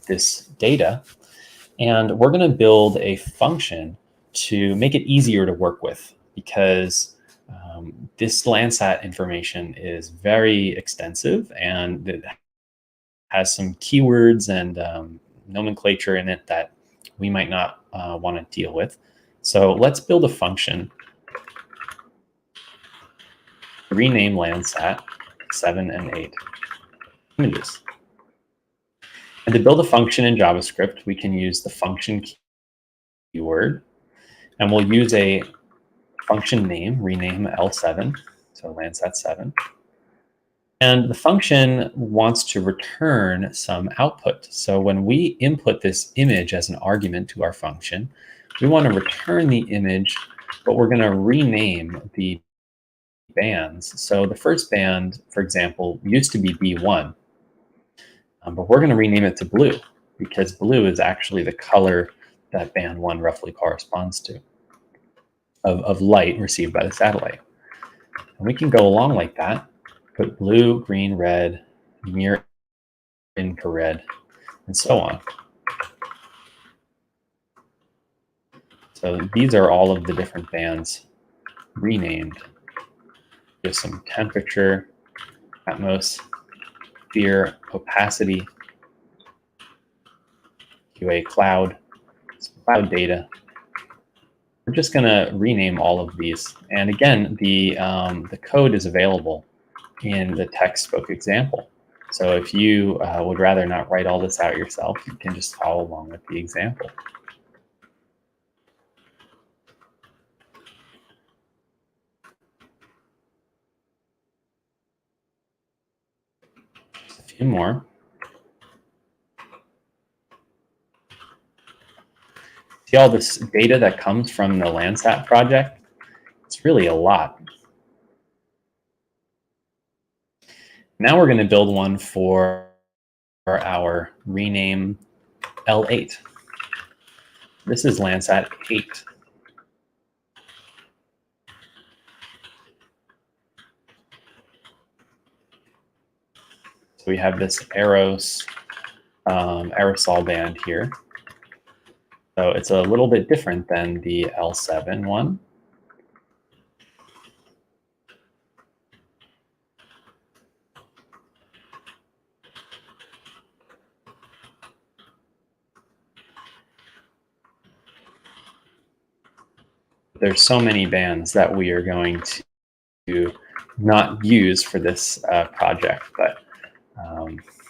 A: this data, and we're going to build a function to make it easier to work with because this Landsat information is very extensive and it has some keywords and nomenclature in it that we might not want to deal with. So let's build a function to rename Landsat 7 and 8 images. And to build a function in JavaScript, we can use the function keyword, and we'll use a function name, rename L7, so Landsat 7. And the function wants to return some output. So when we input this image as an argument to our function, we want to return the image, but we're going to rename the bands. So the first band, for example, used to be B1, but we're going to rename it to blue because blue is actually the color that band 1 roughly corresponds to. of light received by the satellite. And we can go along like that, put blue, green, red, near infrared, and so on. So these are all of the different bands renamed. There's some temperature, atmosphere, opacity, QA cloud, some cloud data. We're just going to rename all of these. And again, the code is available in the textbook example. So if you would rather not write all this out yourself, you can just follow along with the example. Just a few more. See all this data that comes from the Landsat project? It's really a lot. Now we're going to build one for our rename L8. This is Landsat 8. So we have this aerosol band here. So it's a little bit different than the L7 one. There's so many bands that we are going to not use for this project, but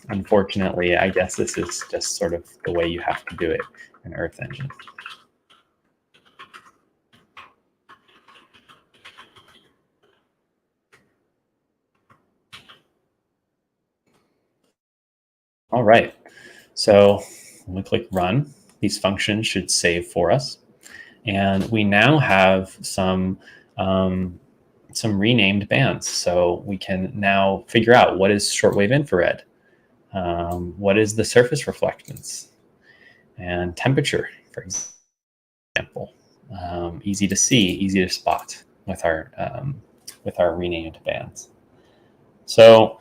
A: unfortunately, I guess this is just sort of the way you have to do it in Earth Engine. All right, so when we click Run, these functions should save for us. And we now have some renamed bands. So we can now figure out what is shortwave infrared, what is the surface reflectance, and temperature, for example. Easy to see, easy to spot with our renamed bands. So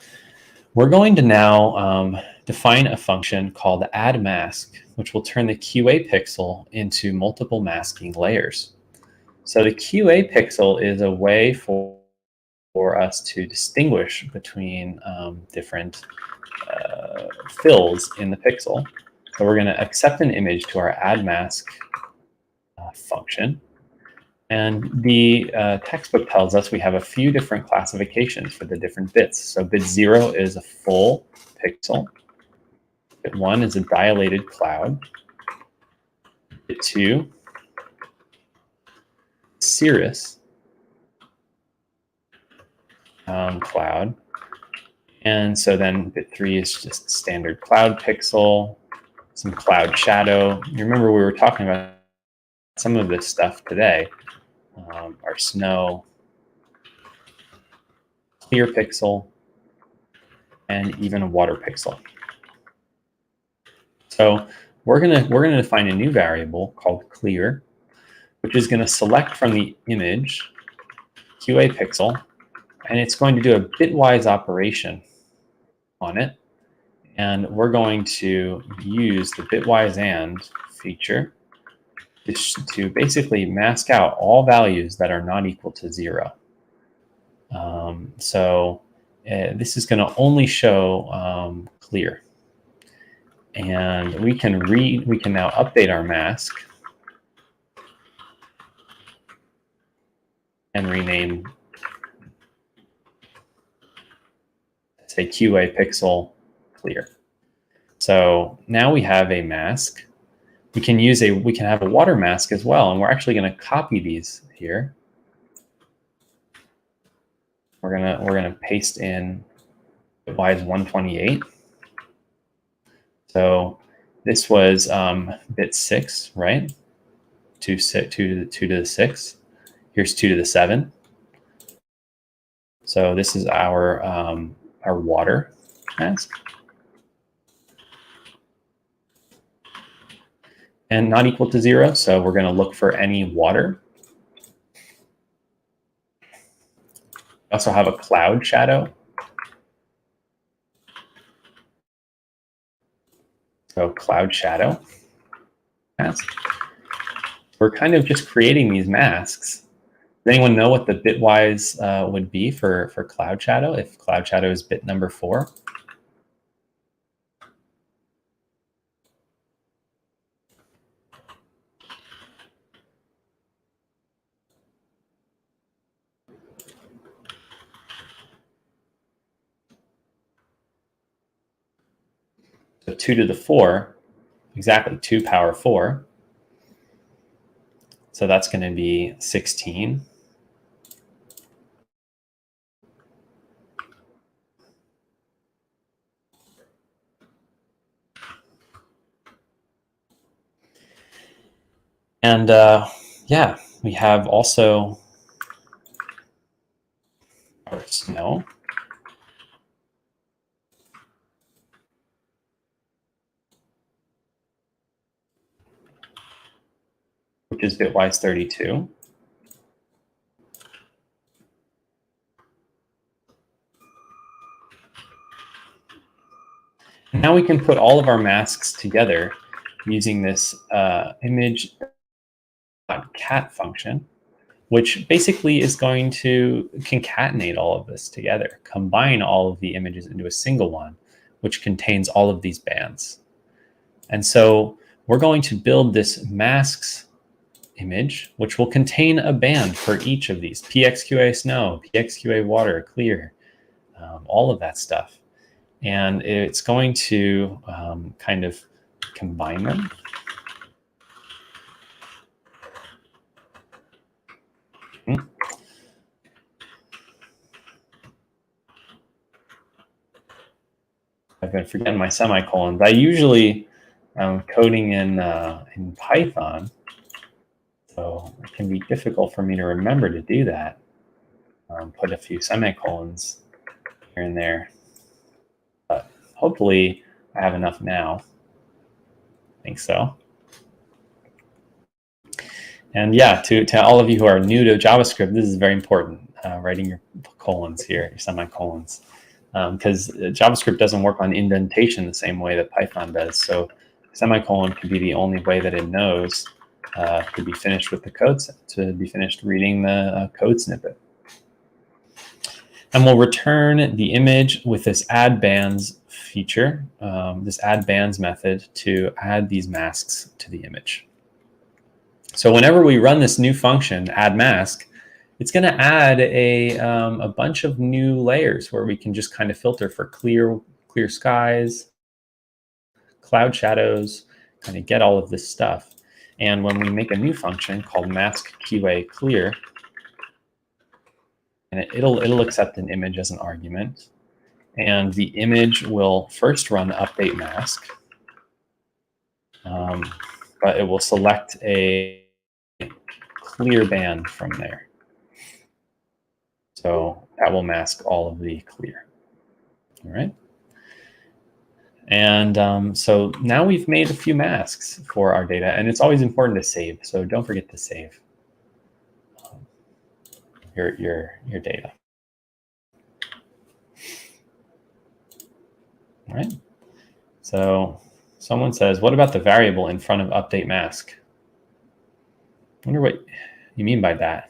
A: we're going to now define a function called add mask, which will turn the QA pixel into multiple masking layers. So the QA pixel is a way for us to distinguish between different fills in the pixel. So we're going to accept an image to our add mask function. And the textbook tells us we have a few different classifications for the different bits. So bit 0 is a full pixel. Bit 1 is a dilated cloud. Bit 2, cirrus cloud. And so then bit 3 is just standard cloud pixel, some cloud shadow. You remember we were talking about some of this stuff today. Our snow, clear pixel, and even a water pixel. So we're gonna define a new variable called clear, which is going to select from the image QA pixel, and it's going to do a bitwise operation on it. And we're going to use the bitwise and feature to basically mask out all values that are not equal to 0. This is going to only show clear. And we can now update our mask and rename, say, QA pixel clear. So now we have a mask. We can have a water mask as well, and we're actually going to copy these here. We're gonna paste in bitwise 128. So this was bit 6, right? 2 to the 6. Here's 2 to the 7. So this is our water mask. And not equal to 0, so we're going to look for any water. also have a cloud shadow. So cloud shadow mask. We're kind of just creating these masks. Does anyone know what the bitwise would be for cloud shadow if cloud shadow is bit number 4? So 2 to the 4, exactly 2 power 4. So that's going to be 16. And yeah, we have also our snow. Which is bitwise 32. And now we can put all of our masks together using this image.cat function, which basically is going to concatenate all of this together, combine all of the images into a single one, which contains all of these bands. And so we're going to build this masks image, which will contain a band for each of these: PXQA snow, PXQA water, clear, all of that stuff. And it's going to kind of combine them. I've been forgetting my semicolons. I usually coding in Python, so it can be difficult for me to remember to do that. Put a few semicolons here and there, but hopefully I have enough now. I think so. And yeah, to all of you who are new to JavaScript, this is very important, writing your colons here, your semicolons, because JavaScript doesn't work on indentation the same way that Python does. So semicolon could be the only way that it knows to be finished with the code, to be finished reading the code snippet. And we'll return the image with this add bands feature, this add bands method, to add these masks to the image. So whenever we run this new function, add mask, it's going to add a bunch of new layers where we can just kind of filter for clear skies, cloud shadows, kind of get all of this stuff. And when we make a new function called mask QA clear, and it'll accept an image as an argument, and the image will first run update mask, but it will select a clear band from there. So that will mask all of the clear. All right. And so now we've made a few masks for our data, and it's always important to save. So don't forget to save your data. All right. So someone says, what about the variable in front of update mask? I wonder what you mean by that.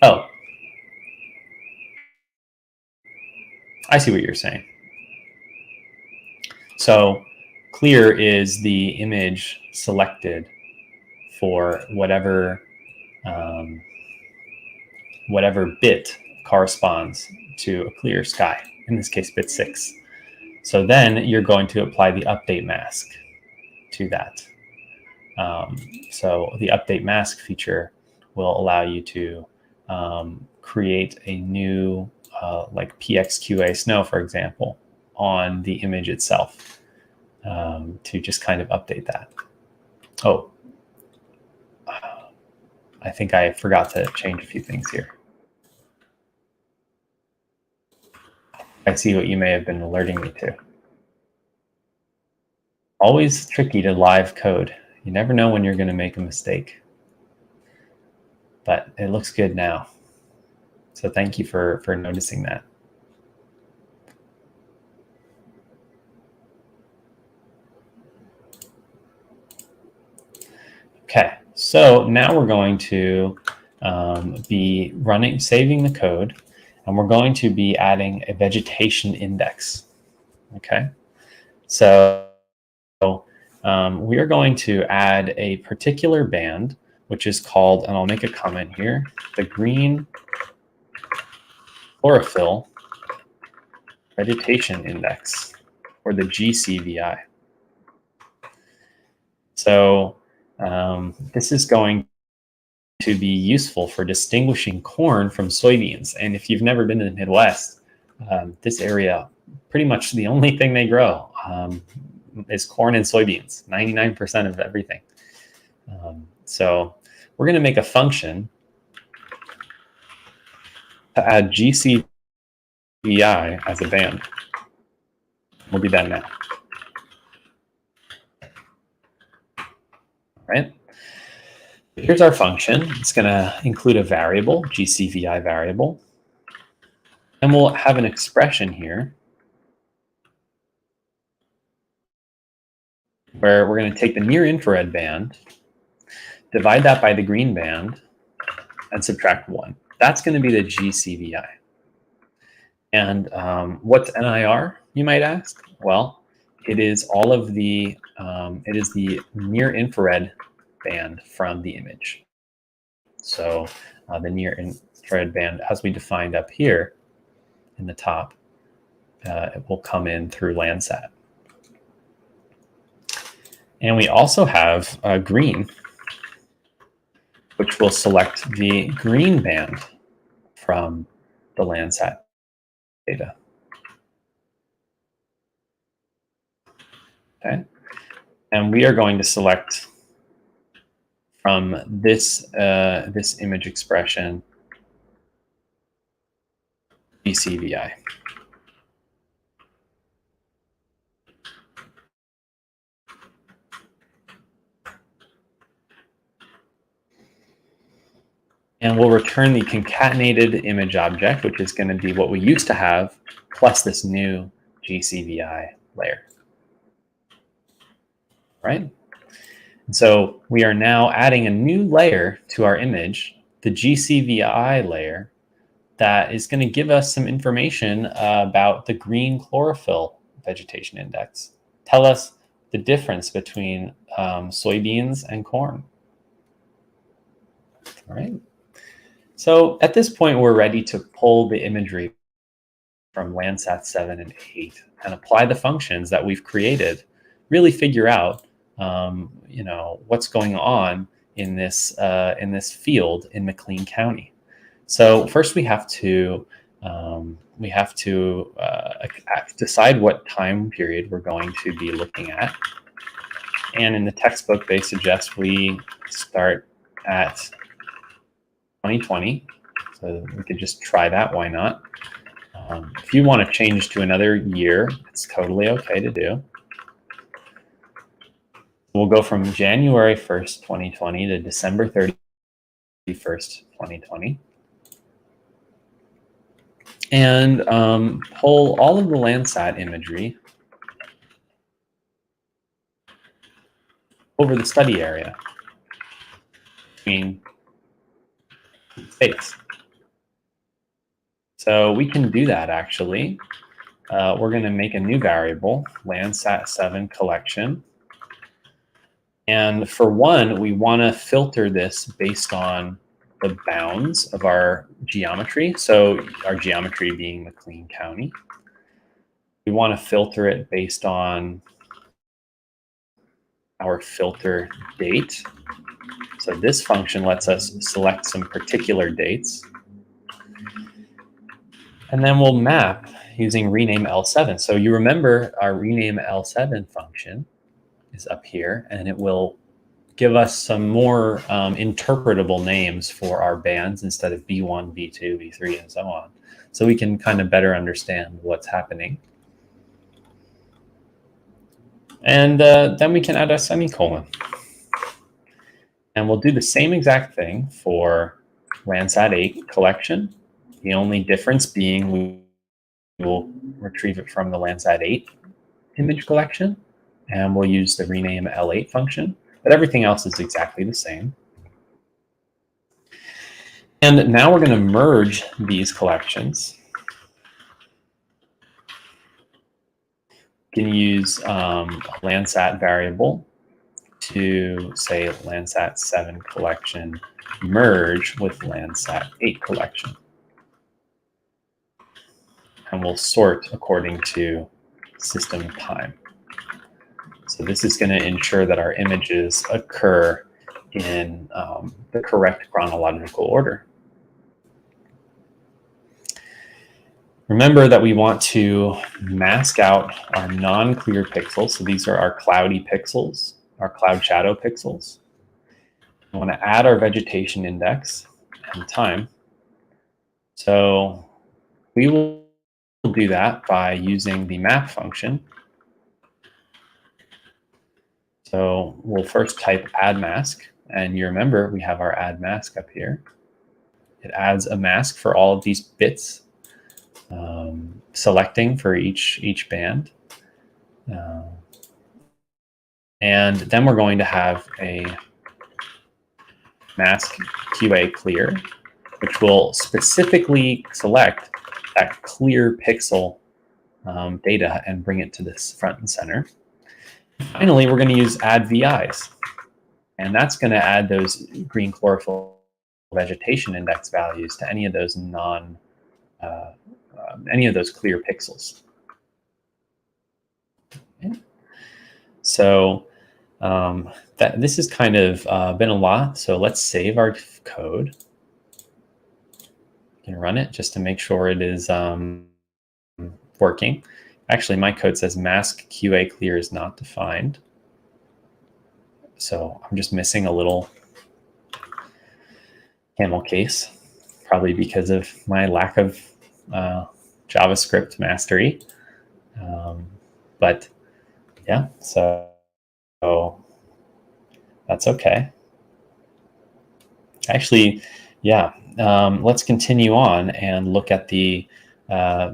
A: Oh, I see what you're saying. So clear is the image selected for whatever whatever bit corresponds to a clear sky, in this case bit 6. So then you're going to apply the update mask to that. So the update mask feature will allow you to create a new like PXQA snow, for example, on the image itself, to just kind of update that. Oh, I think I forgot to change a few things here. I see what you may have been alerting me to. Always tricky to live code. You never know when you're going to make a mistake. but it looks good now. So thank you for noticing that. Okay, so now we're going to be saving the code, and we're going to be adding a vegetation index. Okay, so we are going to add a particular band, which is called, and I'll make a comment here, the green chlorophyll vegetation index, or the GCVI. So this is going to be useful for distinguishing corn from soybeans. And if you've never been to the Midwest, this area, pretty much the only thing they grow is corn and soybeans, 99% of everything. So we're going to make a function to add GCVI as a band. We'll do that now. All right. Here's our function. It's going to include a variable, GCVI variable. And we'll have an expression here where we're going to take the near infrared band, divide that by the green band, and subtract 1. That's going to be the GCVI. And what's NIR, you might ask? Well, it is all of the, it is the near infrared band from the image. So the near infrared band, as we defined up here in the top, it will come in through Landsat. And we also have green, which will select the green band from the Landsat data. Okay, and we are going to select from this this image expression GCVI. And we'll return the concatenated image object, which is going to be what we used to have, plus this new GCVI layer. Right? And so we are now adding a new layer to our image, the GCVI layer, that is going to give us some information about the green chlorophyll vegetation index. Tell us the difference between soybeans and corn. All right. So at this point, we're ready to pull the imagery from Landsat 7 and 8 and apply the functions that we've created, really figure out you know, what's going on in this field in McLean County. So first we have to decide what time period we're going to be looking at. And in the textbook, they suggest we start at 2020. So we could just try that, why not? If you want to change to another year, it's totally okay to do. We'll go from January 1st, 2020 to December 31st, 2020. And pull all of the Landsat imagery over the study area between states. So we can do that actually. We're going to make a new variable, Landsat 7 collection. And for one, we want to filter this based on the bounds of our geometry. So our geometry being McLean County. We want to filter it based on our filter date. So this function lets us select some particular dates. And then we'll map using rename L7. So you remember our rename L7 function is up here, and it will give us some more interpretable names for our bands instead of B1, B2, B3, and so on. So we can kind of better understand what's happening. And then we can add a semicolon. And we'll do the same exact thing for Landsat 8 collection. The only difference being we will retrieve it from the Landsat 8 image collection, and we'll use the rename L8 function, but everything else is exactly the same. And now we're going to merge these collections. You can use a Landsat variable to say Landsat 7 collection merge with Landsat 8 collection. And we'll sort according to system time. So this is going to ensure that our images occur in the correct chronological order. Remember that we want to mask out our non-clear pixels. So these are our cloudy pixels, our cloud shadow pixels. We want to add our vegetation index and time. So we will do that by using the map function. So we'll first type add mask, and you remember we have our add mask up here. It adds a mask for all of these bits, selecting for each band. And then we're going to have a mask QA clear, which will specifically select that clear pixel data and bring it to this front and center. Finally, we're going to use add VIs, and that's going to add those green chlorophyll vegetation index values to any of those any of those clear pixels. Okay. So this has kind of been a lot. So let's save our code and run it just to make sure it is working. Actually, my code says mask QA clear is not defined. So I'm just missing a little camel case, probably because of my lack of JavaScript mastery. But yeah, so that's okay. Actually, yeah, let's continue on and look at the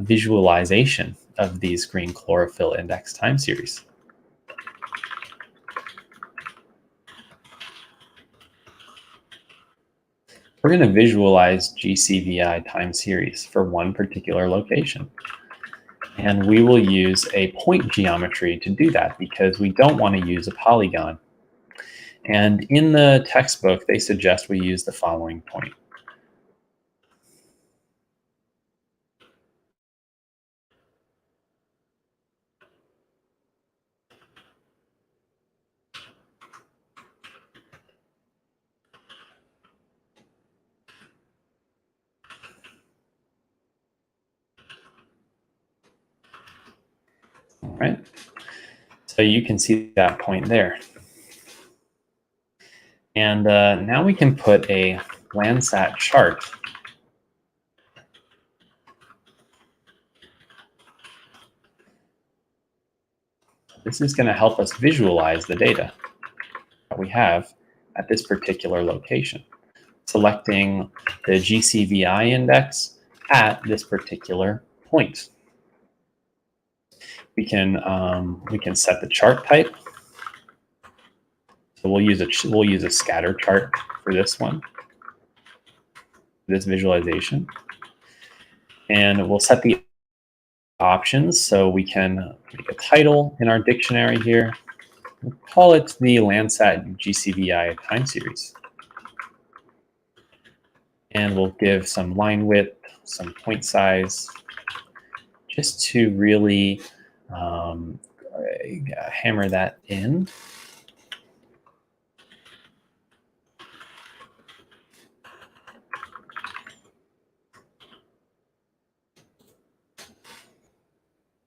A: visualization of these green chlorophyll index time series. We're going to visualize GCVI time series for one particular location. And we will use a point geometry to do that because we don't want to use a polygon. And in the textbook, they suggest we use the following point. All right, so you can see that point there. And now we can put a Landsat chart This is going to help us visualize the data that we have at this particular location, selecting the GCVI index at this particular point. We can set the chart type. So we'll use a scatter chart for this one, this visualization, and we'll set the options. So we can make a title in our dictionary here. We'll call it the Landsat GCVI time series, and we'll give some line width, some point size, just to really hammer that in.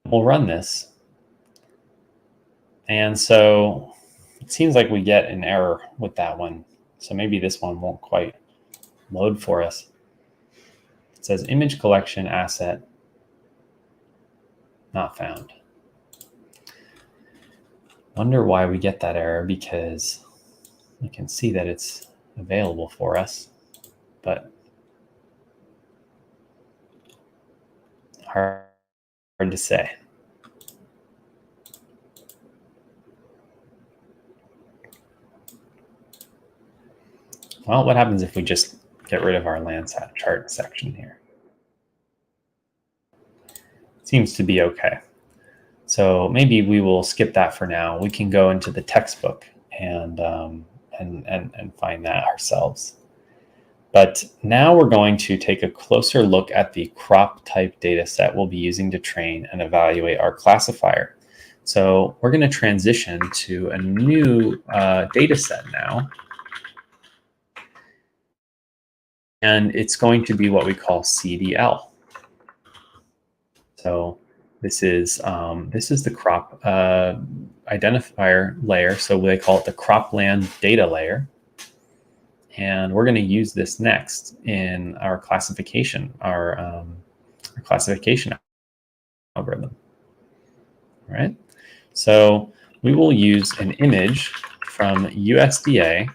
A: We'll run this. And so it seems like we get an error with that one. So maybe this one won't quite load for us. It says image collection asset not found. Wonder why we get that error, because you can see that it's available for us, but hard to say. Well, what happens if we just get rid of our Landsat chart section here? Seems to be okay. So maybe we will skip that for now. We can go into the textbook and find that ourselves. But now we're going to take a closer look at the crop type data set we'll be using to train and evaluate our classifier. So we're going to transition to a new data set now. And it's going to be what we call CDL. So this is the crop identifier layer. So they call it the cropland data layer. And we're going to use this next in our classification, our classification algorithm. All right. So we will use an image from USDA.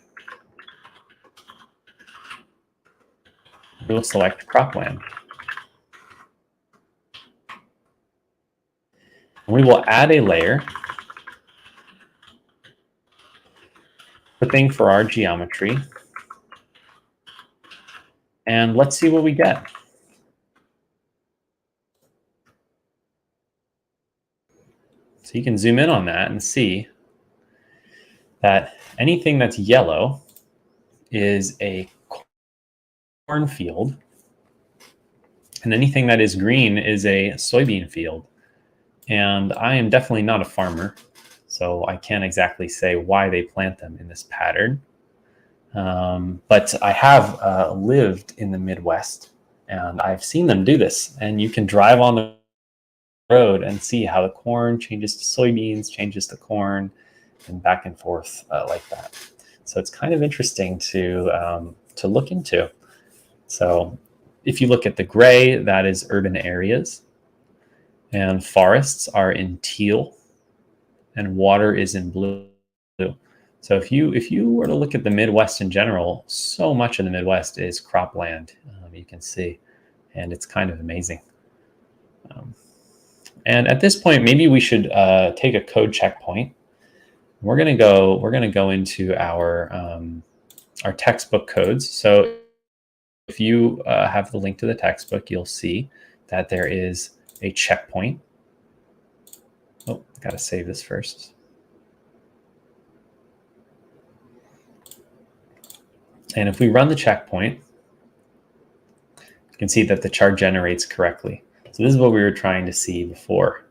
A: We will select cropland. We will add a layer, clipping for our geometry, and let's see what we get. So you can zoom in on that and see that anything that's yellow is a cornfield, and anything that is green is a soybean field. And I am definitely not a farmer, so I can't exactly say why they plant them in this pattern. But I have lived in the Midwest, and I've seen them do this. And you can drive on the road and see how the corn changes to soybeans, changes to corn, and back and forth like that. So it's kind of interesting to look into. So if you look at the gray, that is urban areas. And forests are in teal, and water is in blue. So if you were to look at the Midwest in general, so much of the Midwest is cropland, you can see, and it's kind of amazing. And at this point, maybe we should take a code checkpoint. We're gonna go into our textbook codes. So if you have the link to the textbook, you'll see that there is a checkpoint. Oh, got to save this first. And if we run the checkpoint, you can see that the chart generates correctly. So this is what we were trying to see before,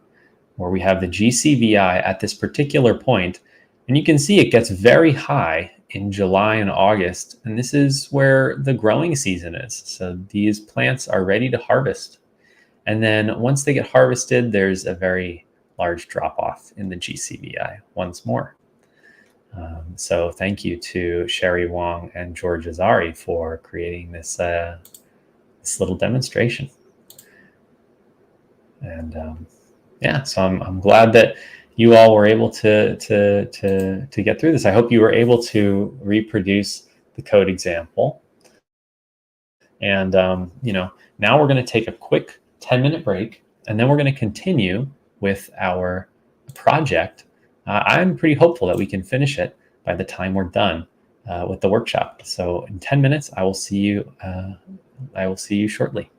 A: where we have the GCVI at this particular point, and you can see it gets very high in July and August, and this is where the growing season is. So these plants are ready to harvest. And then once they get harvested, there's a very large drop off in the GCVI once more. So thank you to Sherry Wong and George Azari for creating this this little demonstration. And yeah, so I'm glad that you all were able to get through this. I hope you were able to reproduce the code example. And you know, now we're going to take a quick 10-minute break, and then we're going to continue with our project. I'm pretty hopeful that we can finish it by the time we're done with the workshop. So in 10 minutes, I will see you. I will see you shortly.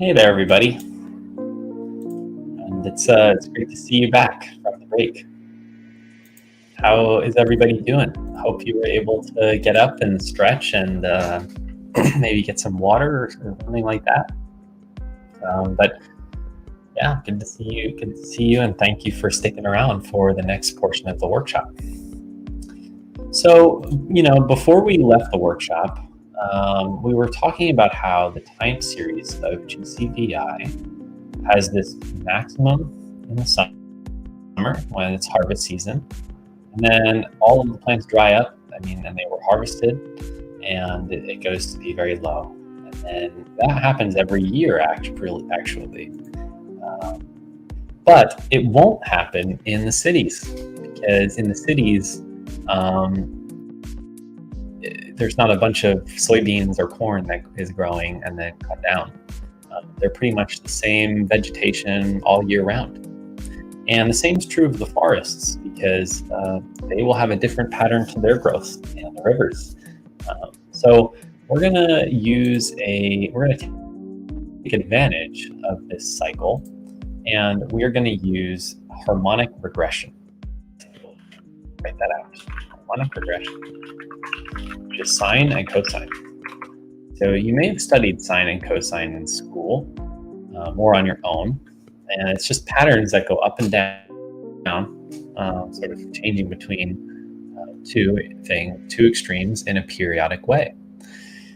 A: Hey there, everybody. And it's great to see you back from the break. How is everybody doing? Hope you were able to get up and stretch and maybe get some water or something like that. But yeah, good to see you. Good to see you, and thank you for sticking around for the next portion of the workshop. So, before we left the workshop, we were talking about how the time series of GCVI has this maximum in the summer when it's harvest season, and then all of the plants dry up. And they were harvested, and it goes to be very low. And then that happens every year, actually. But it won't happen in the cities, because in the cities, there's not a bunch of soybeans or corn that is growing and then cut down. They're pretty much the same vegetation all year round. And the same is true of the forests, because they will have a different pattern to their growth in the rivers. So we're going to take advantage of this cycle, and we are going to use harmonic regression. Write that out. Harmonic regression, which is sine and cosine. So you may have studied sine and cosine in school, or on your own, and it's just patterns that go up and down, sort of changing between two extremes in a periodic way.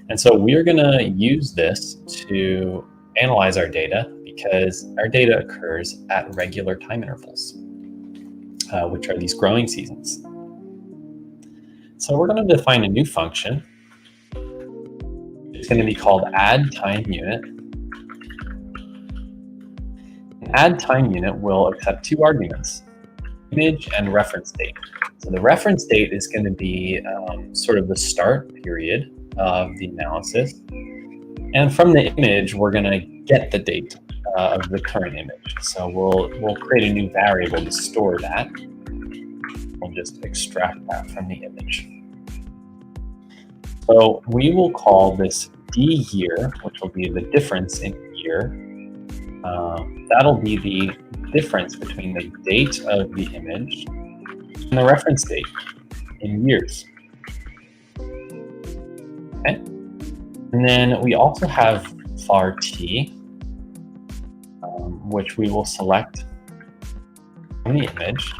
A: And so we are going to use this to analyze our data, because our data occurs at regular time intervals, which are these growing seasons. So we're going to define a new function. It's going to be called add time unit. An add time unit will accept two arguments, image and reference date. So the reference date is going to be sort of the start period of the analysis. And from the image, we're going to get the date of the current image. So we'll create a new variable to store that. We'll just extract that from the image. So we will call this D year, which will be the difference in year. That'll be the difference between the date of the image and the reference date in years. Okay. And then we also have var t, which we will select from the image.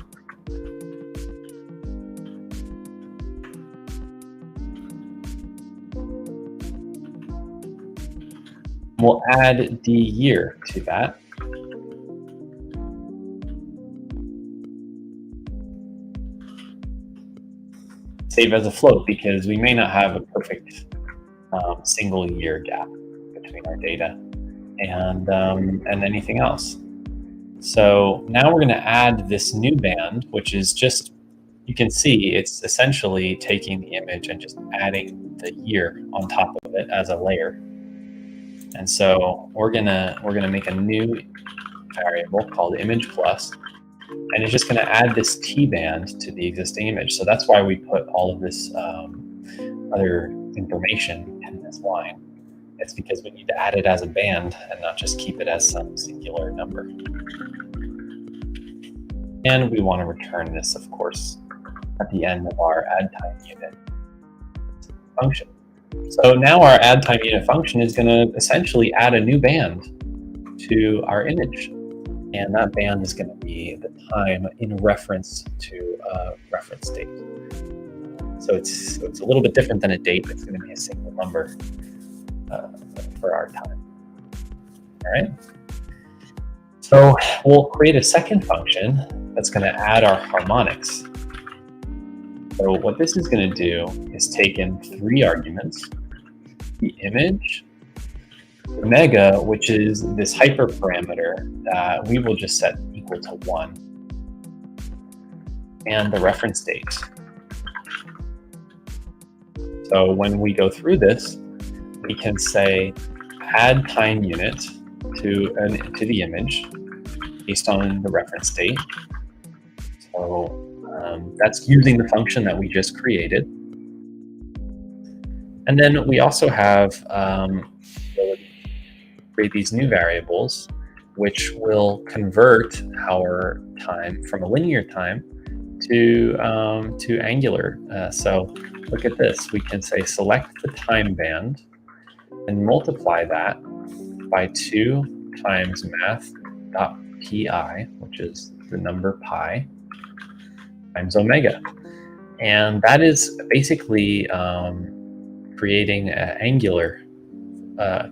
A: We'll add d year to that. Save as a float, because we may not have a perfect single year gap between our data and anything else. So now we're going to add this new band, which is just, you can see it's essentially taking the image and just adding the year on top of it as a layer. And so we're gonna make a new variable called image plus, and it's just going to add this t band to the existing image. So that's why we put all of this other information in this line. It's because we need to add it as a band and not just keep it as some singular number. And we want to return this, of course, at the end of our add time unit function. So now our add time unit function is going to essentially add a new band to our image. And that band is going to be the time in reference to a reference date. So it's a little bit different than a date. It's going to be a single number for our time. All right. So we'll create a second function that's going to add our harmonics. So what this is going to do is take in three arguments: the image, omega, which is this hyperparameter that we will just set equal to 1, and the reference date. So when we go through this, we can say add time unit to the image based on the reference date. So that's using the function that we just created. And then we also have create these new variables, which will convert our time from a linear time to angular. So look at this. We can say select the time band and multiply that by 2 times math.pi, which is the number pi, times omega. And that is basically creating an angular,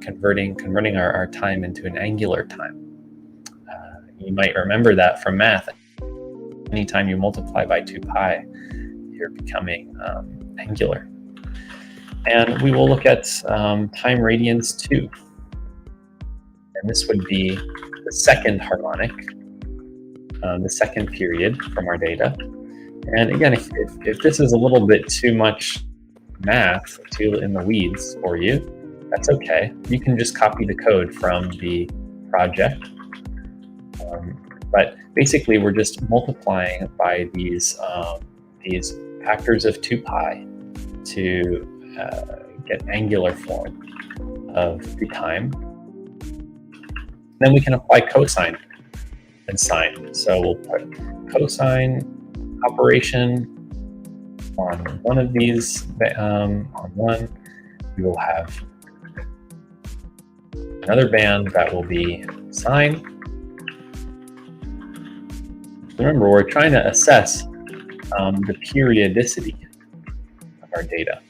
A: converting our time into an angular time. You might remember that from math. Anytime you multiply by 2 pi, you're becoming angular. And we will look at time radians too. And this would be the second harmonic, the second period from our data. And again, if this is a little bit too much math, too in the weeds for you, that's okay. You can just copy the code from the project. But basically, we're just multiplying by these factors of 2 pi to get angular form of the time. Then we can apply cosine and sine. So we'll put cosine operation on one of these. On one, we will have another band that will be sine. Remember, we're trying to assess the periodicity of our data.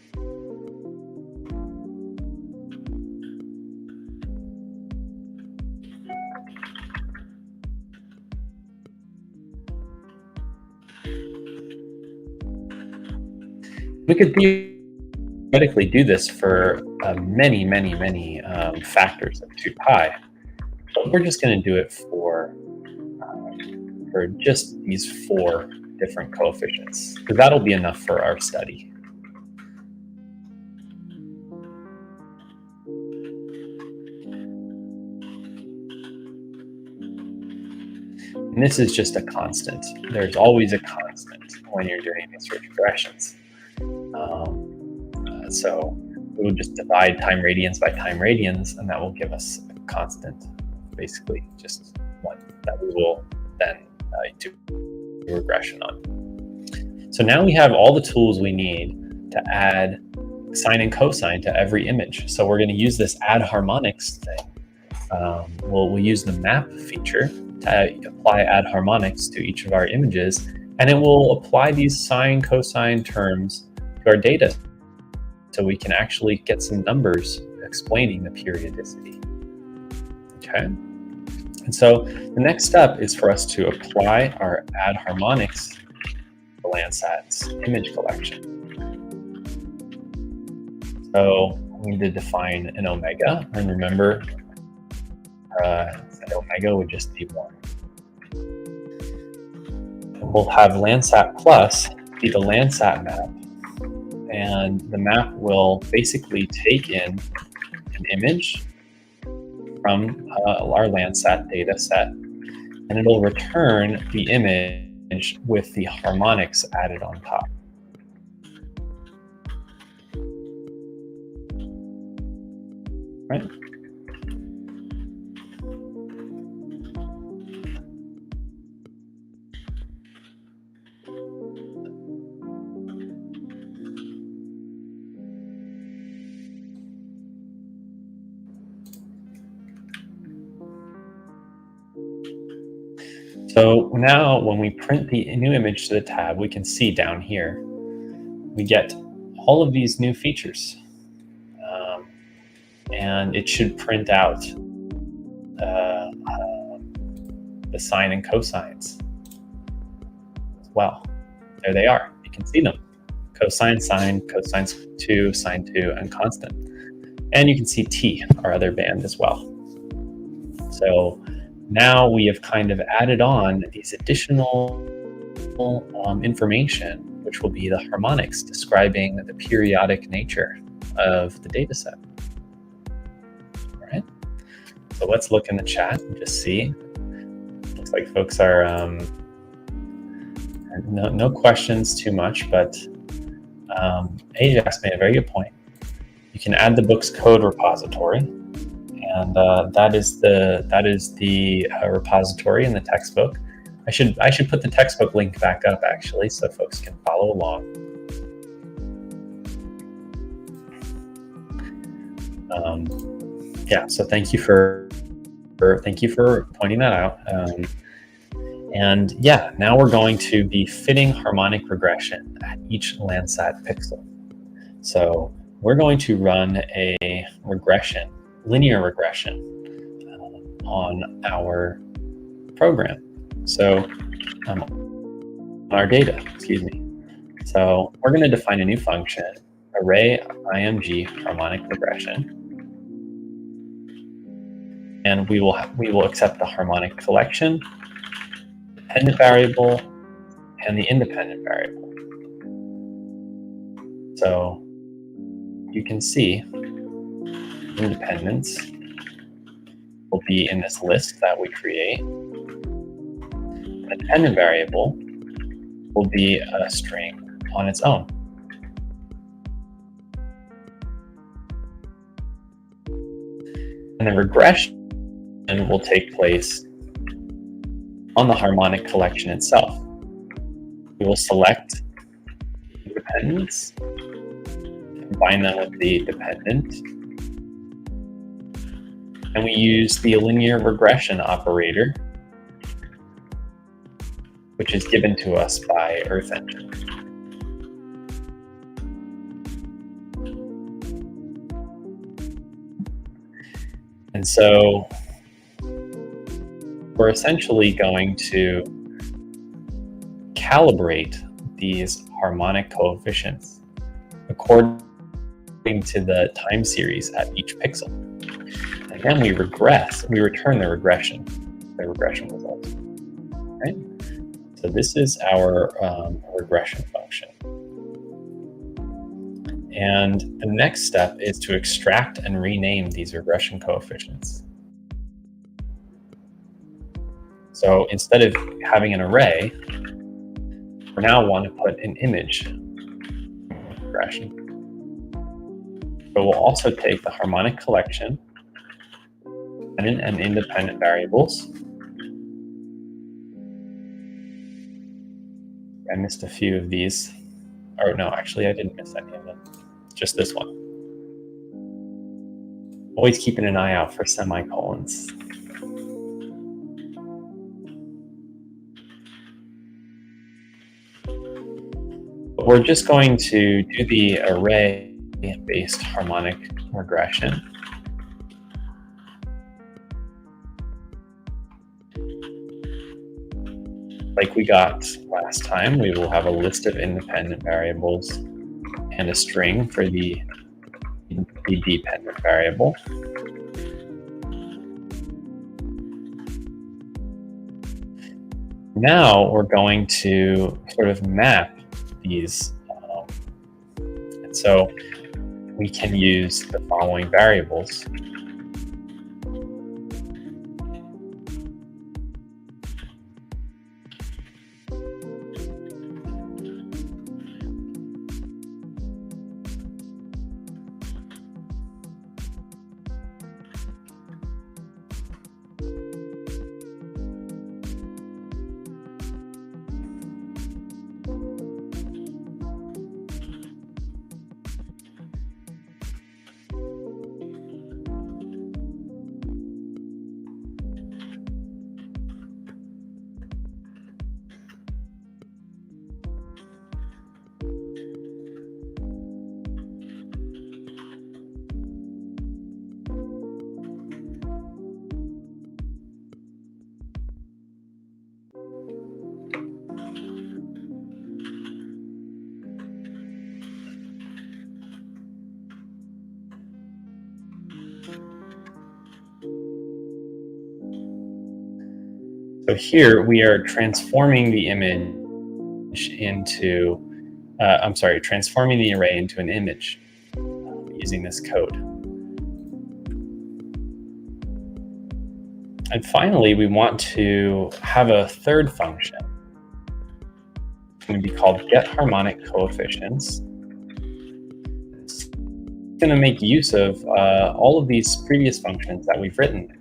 A: We could theoretically do this for many factors of 2 pi, but we're just going to do it for just these 4 different coefficients, because that'll be enough for our study. And this is just a constant. There's always a constant when you're doing these regressions. So we will just divide time radians by time radians, and that will give us a constant, basically just one that we will then do regression on. So now we have all the tools we need to add sine and cosine to every image. So we're going to use this add harmonics thing. We'll use the map feature to apply add harmonics to each of our images, and it will apply these sine cosine terms to our data, so we can actually get some numbers explaining the periodicity. Okay. And so the next step is for us to apply our add harmonics to Landsat's image collection. So we need to define an omega, and remember that omega would just be 1. And we'll have Landsat plus be the Landsat map, and the map will basically take in an image from our Landsat data set, and it'll return the image with the harmonics added on top. Right? So now when we print the new image to the tab, we can see down here, we get all of these new features. And it should print out the sine and cosines as well. There they are. You can see them. Cosine, sine, cosine 2, sine 2, and constant. And you can see t, our other band as well. So now we have kind of added on these additional information, which will be the harmonics describing the periodic nature of the data set. All right. So let's look in the chat and just see. Looks like folks are no questions too much, but Ajax made a very good point. You can add the book's code repository, and that is the repository in the textbook. I should put the textbook link back up actually, so folks can follow along. Yeah, so thank you for pointing that out. And yeah, now we're going to be fitting harmonic regression at each Landsat pixel. So we're going to run a regression, linear regression, on our program. So our data, excuse me. So we're going to define a new function, array img harmonic regression. And we will accept the harmonic collection, dependent variable, and the independent variable. So you can see independents will be in this list that we create. The dependent variable will be a string on its own. And the regression will take place on the harmonic collection itself. We will select independents, combine them with the dependent, and we use the linear regression operator, which is given to us by Earth Engine. And so we're essentially going to calibrate these harmonic coefficients according to the time series at each pixel. And then we return the regression results. Right? So this is our regression function. And the next step is to extract and rename these regression coefficients. So instead of having an array, we now want to put an image regression. But we'll also take the harmonic collection and independent variables. I missed a few of these. Or no, actually I didn't miss any of them. Just this one. Always keeping an eye out for semicolons. But we're just going to do the array-based harmonic regression. Like we got last time, we will have a list of independent variables and a string for the dependent variable. Now we're going to sort of map these, and so we can use the following variables. So here we are transforming the image into, transforming the array into an image using this code. And finally, we want to have a third function. It's going to be called getHarmonic Coefficients. It's going to make use of all of these previous functions that we've written.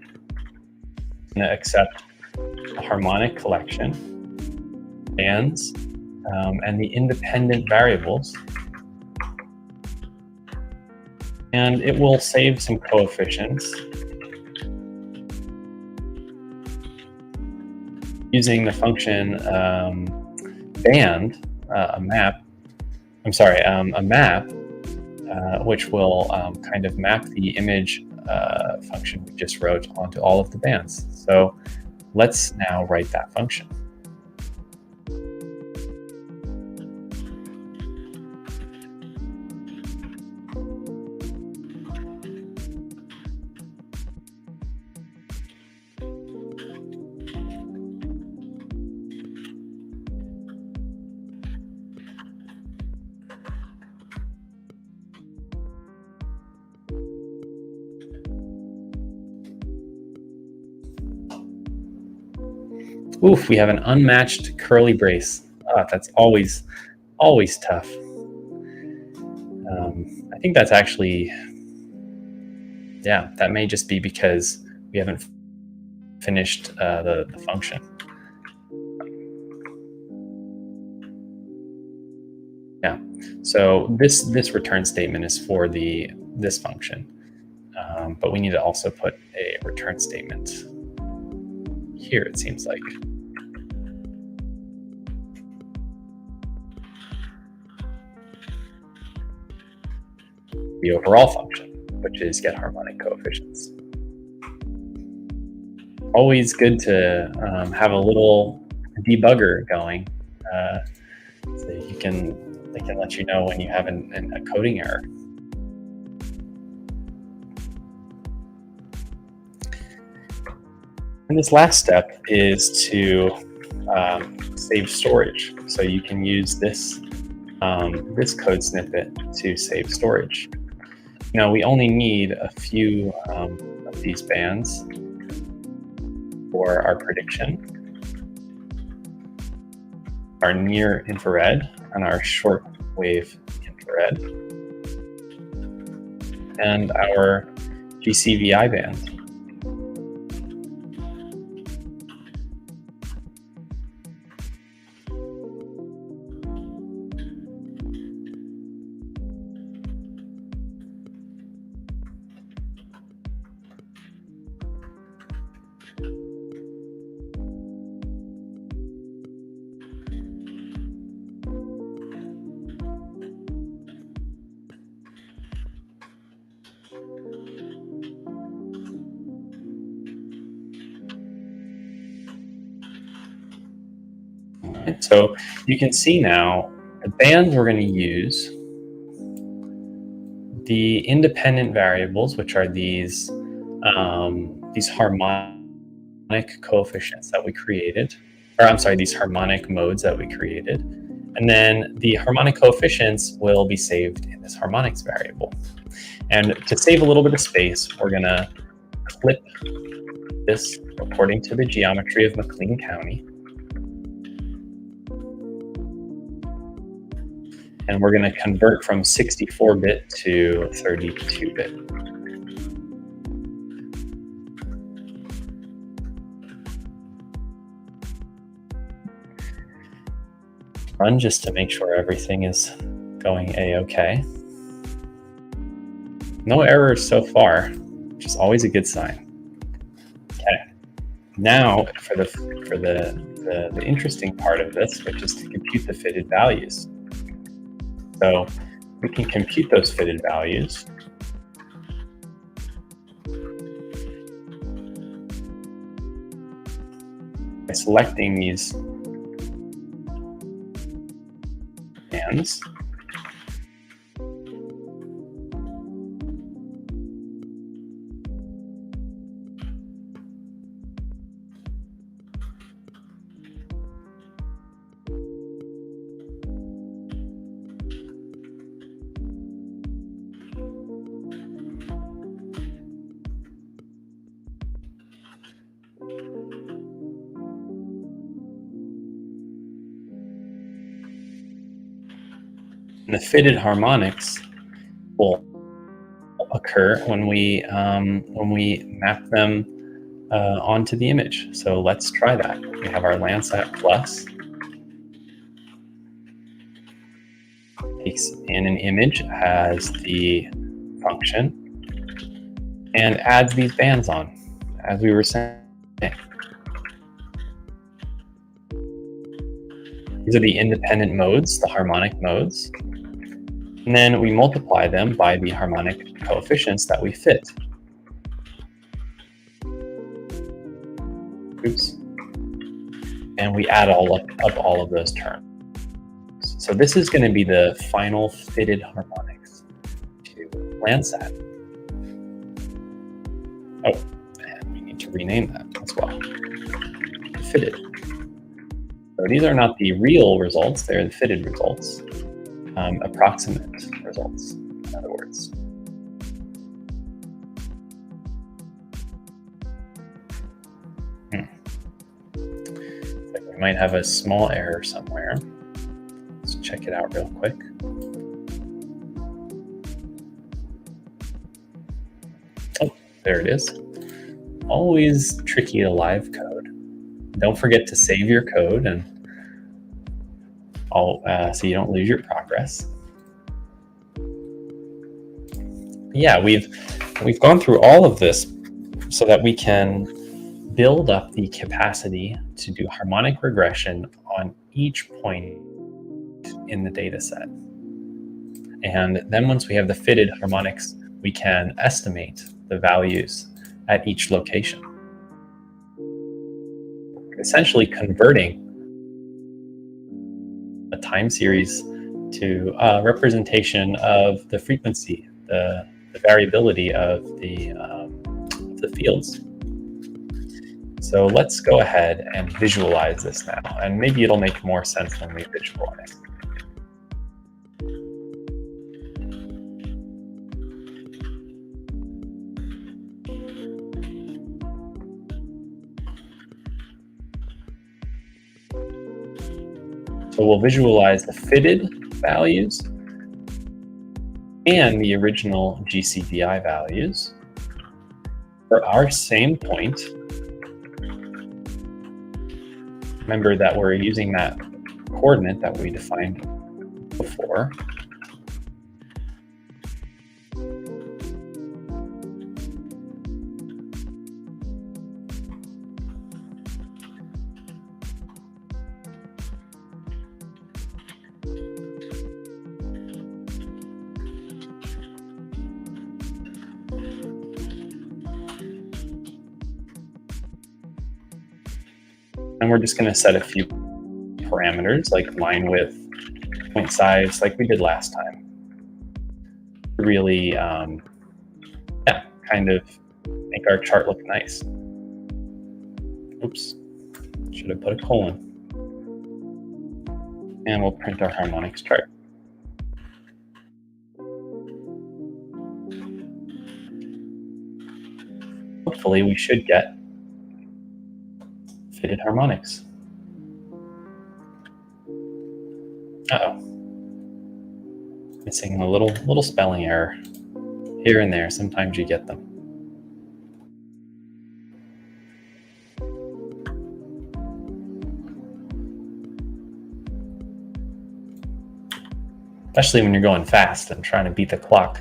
A: It's going to accept the harmonic collection, bands, and the independent variables. And it will save some coefficients using the function band, a map, which will kind of map the image function we just wrote onto all of the bands. So let's now write that function. Oof, we have an unmatched curly brace. That's always tough. I think that's actually, yeah, that may just be because we haven't finished the function. Yeah, so this return statement is for this function, but we need to also put a return statement here, it seems like. The overall function, which is get harmonic coefficients. Always good to have a little debugger going, so they can let you know when you have a coding error. And this last step is to save storage. So you can use this this code snippet to save storage. Now we only need a few of these bands for our prediction, our near infrared and our short wave infrared, and our GCVI band. And so you can see now the bands we're going to use, the independent variables, which are these harmonic coefficients that we created, or I'm sorry, these harmonic modes that we created. And then the harmonic coefficients will be saved in this harmonics variable. And to save a little bit of space, we're going to clip this according to the geometry of McLean County. And we're going to convert from 64-bit to 32-bit. Run just to make sure everything is going a-okay. No errors so far, which is always a good sign. Okay. Now for the interesting part of this, which is to compute the fitted values. So we can compute those fitted values by selecting these bands. And the fitted harmonics will occur when we map them onto the image. So let's try that. We have our Landsat Plus. Takes in an image as the function and adds these bands on, as we were saying. These are the independent modes, the harmonic modes. And then we multiply them by the harmonic coefficients that we fit. Oops. And we add up all of those terms. So this is going to be the final fitted harmonics to Landsat. Oh, and we need to rename that as well. Fitted. So these are not the real results, they're the fitted results. Approximate results, in other words. Looks like we might have a small error somewhere. Let's check it out real quick. Oh, there it is. Always tricky to live code. Don't forget to save your code and so you don't lose your progress. Yeah, we've gone through all of this so that we can build up the capacity to do harmonic regression on each point in the data set. And then once we have the fitted harmonics, we can estimate the values at each location. Essentially converting a time series to a representation of the frequency, the variability of the fields. So let's go ahead and visualize this now, and maybe it'll make more sense when we visualize. So we'll visualize the fitted values and the original GCDI values for our same point. Remember that we're using that coordinate that we defined before. And we're just going to set a few parameters like line width, point size, like we did last time. Really, kind of make our chart look nice. Oops, should have put a colon. And we'll print our harmonics chart. Hopefully we should get fitted harmonics. Uh-oh. Missing a little spelling error. Here and there, sometimes you get them. Especially when you're going fast and trying to beat the clock.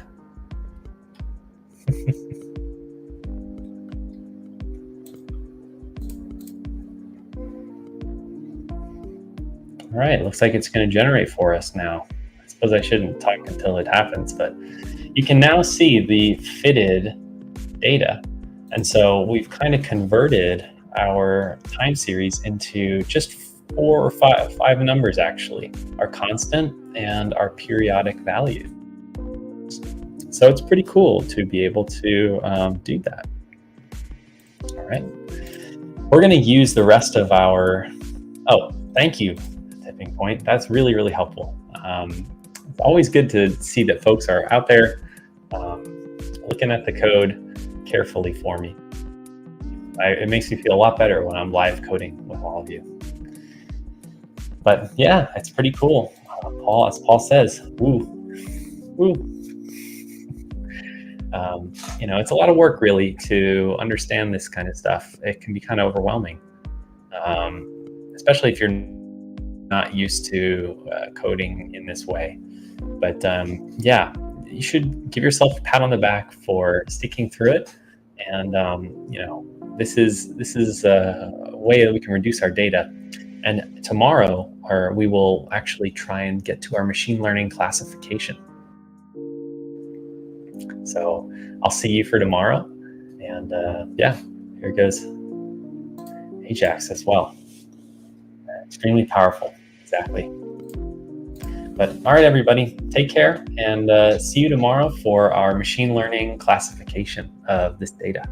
A: All right, looks like it's going to generate for us now. I suppose I shouldn't talk until it happens, but you can now see the fitted data. And so we've kind of converted our time series into just 4 or 5 numbers, actually, our constant and our periodic value. So it's pretty cool to be able to do that. All right, we're going to use the rest of our, oh, thank you, Tipping Point. That's really, really helpful. It's always good to see that folks are out there looking at the code carefully for me. It makes me feel a lot better when I'm live coding with all of you. But yeah, it's pretty cool. Paul, as Paul says, woo, woo. It's a lot of work really to understand this kind of stuff. It can be kind of overwhelming, especially if you're not used to coding in this way. But yeah, you should give yourself a pat on the back for sticking through it. And this is a way that we can reduce our data. And tomorrow, we will actually try and get to our machine learning classification. So I'll see you for tomorrow. And yeah, here goes Ajax as well. Extremely powerful. Exactly. But all right, everybody, take care and see you tomorrow for our machine learning classification of this data.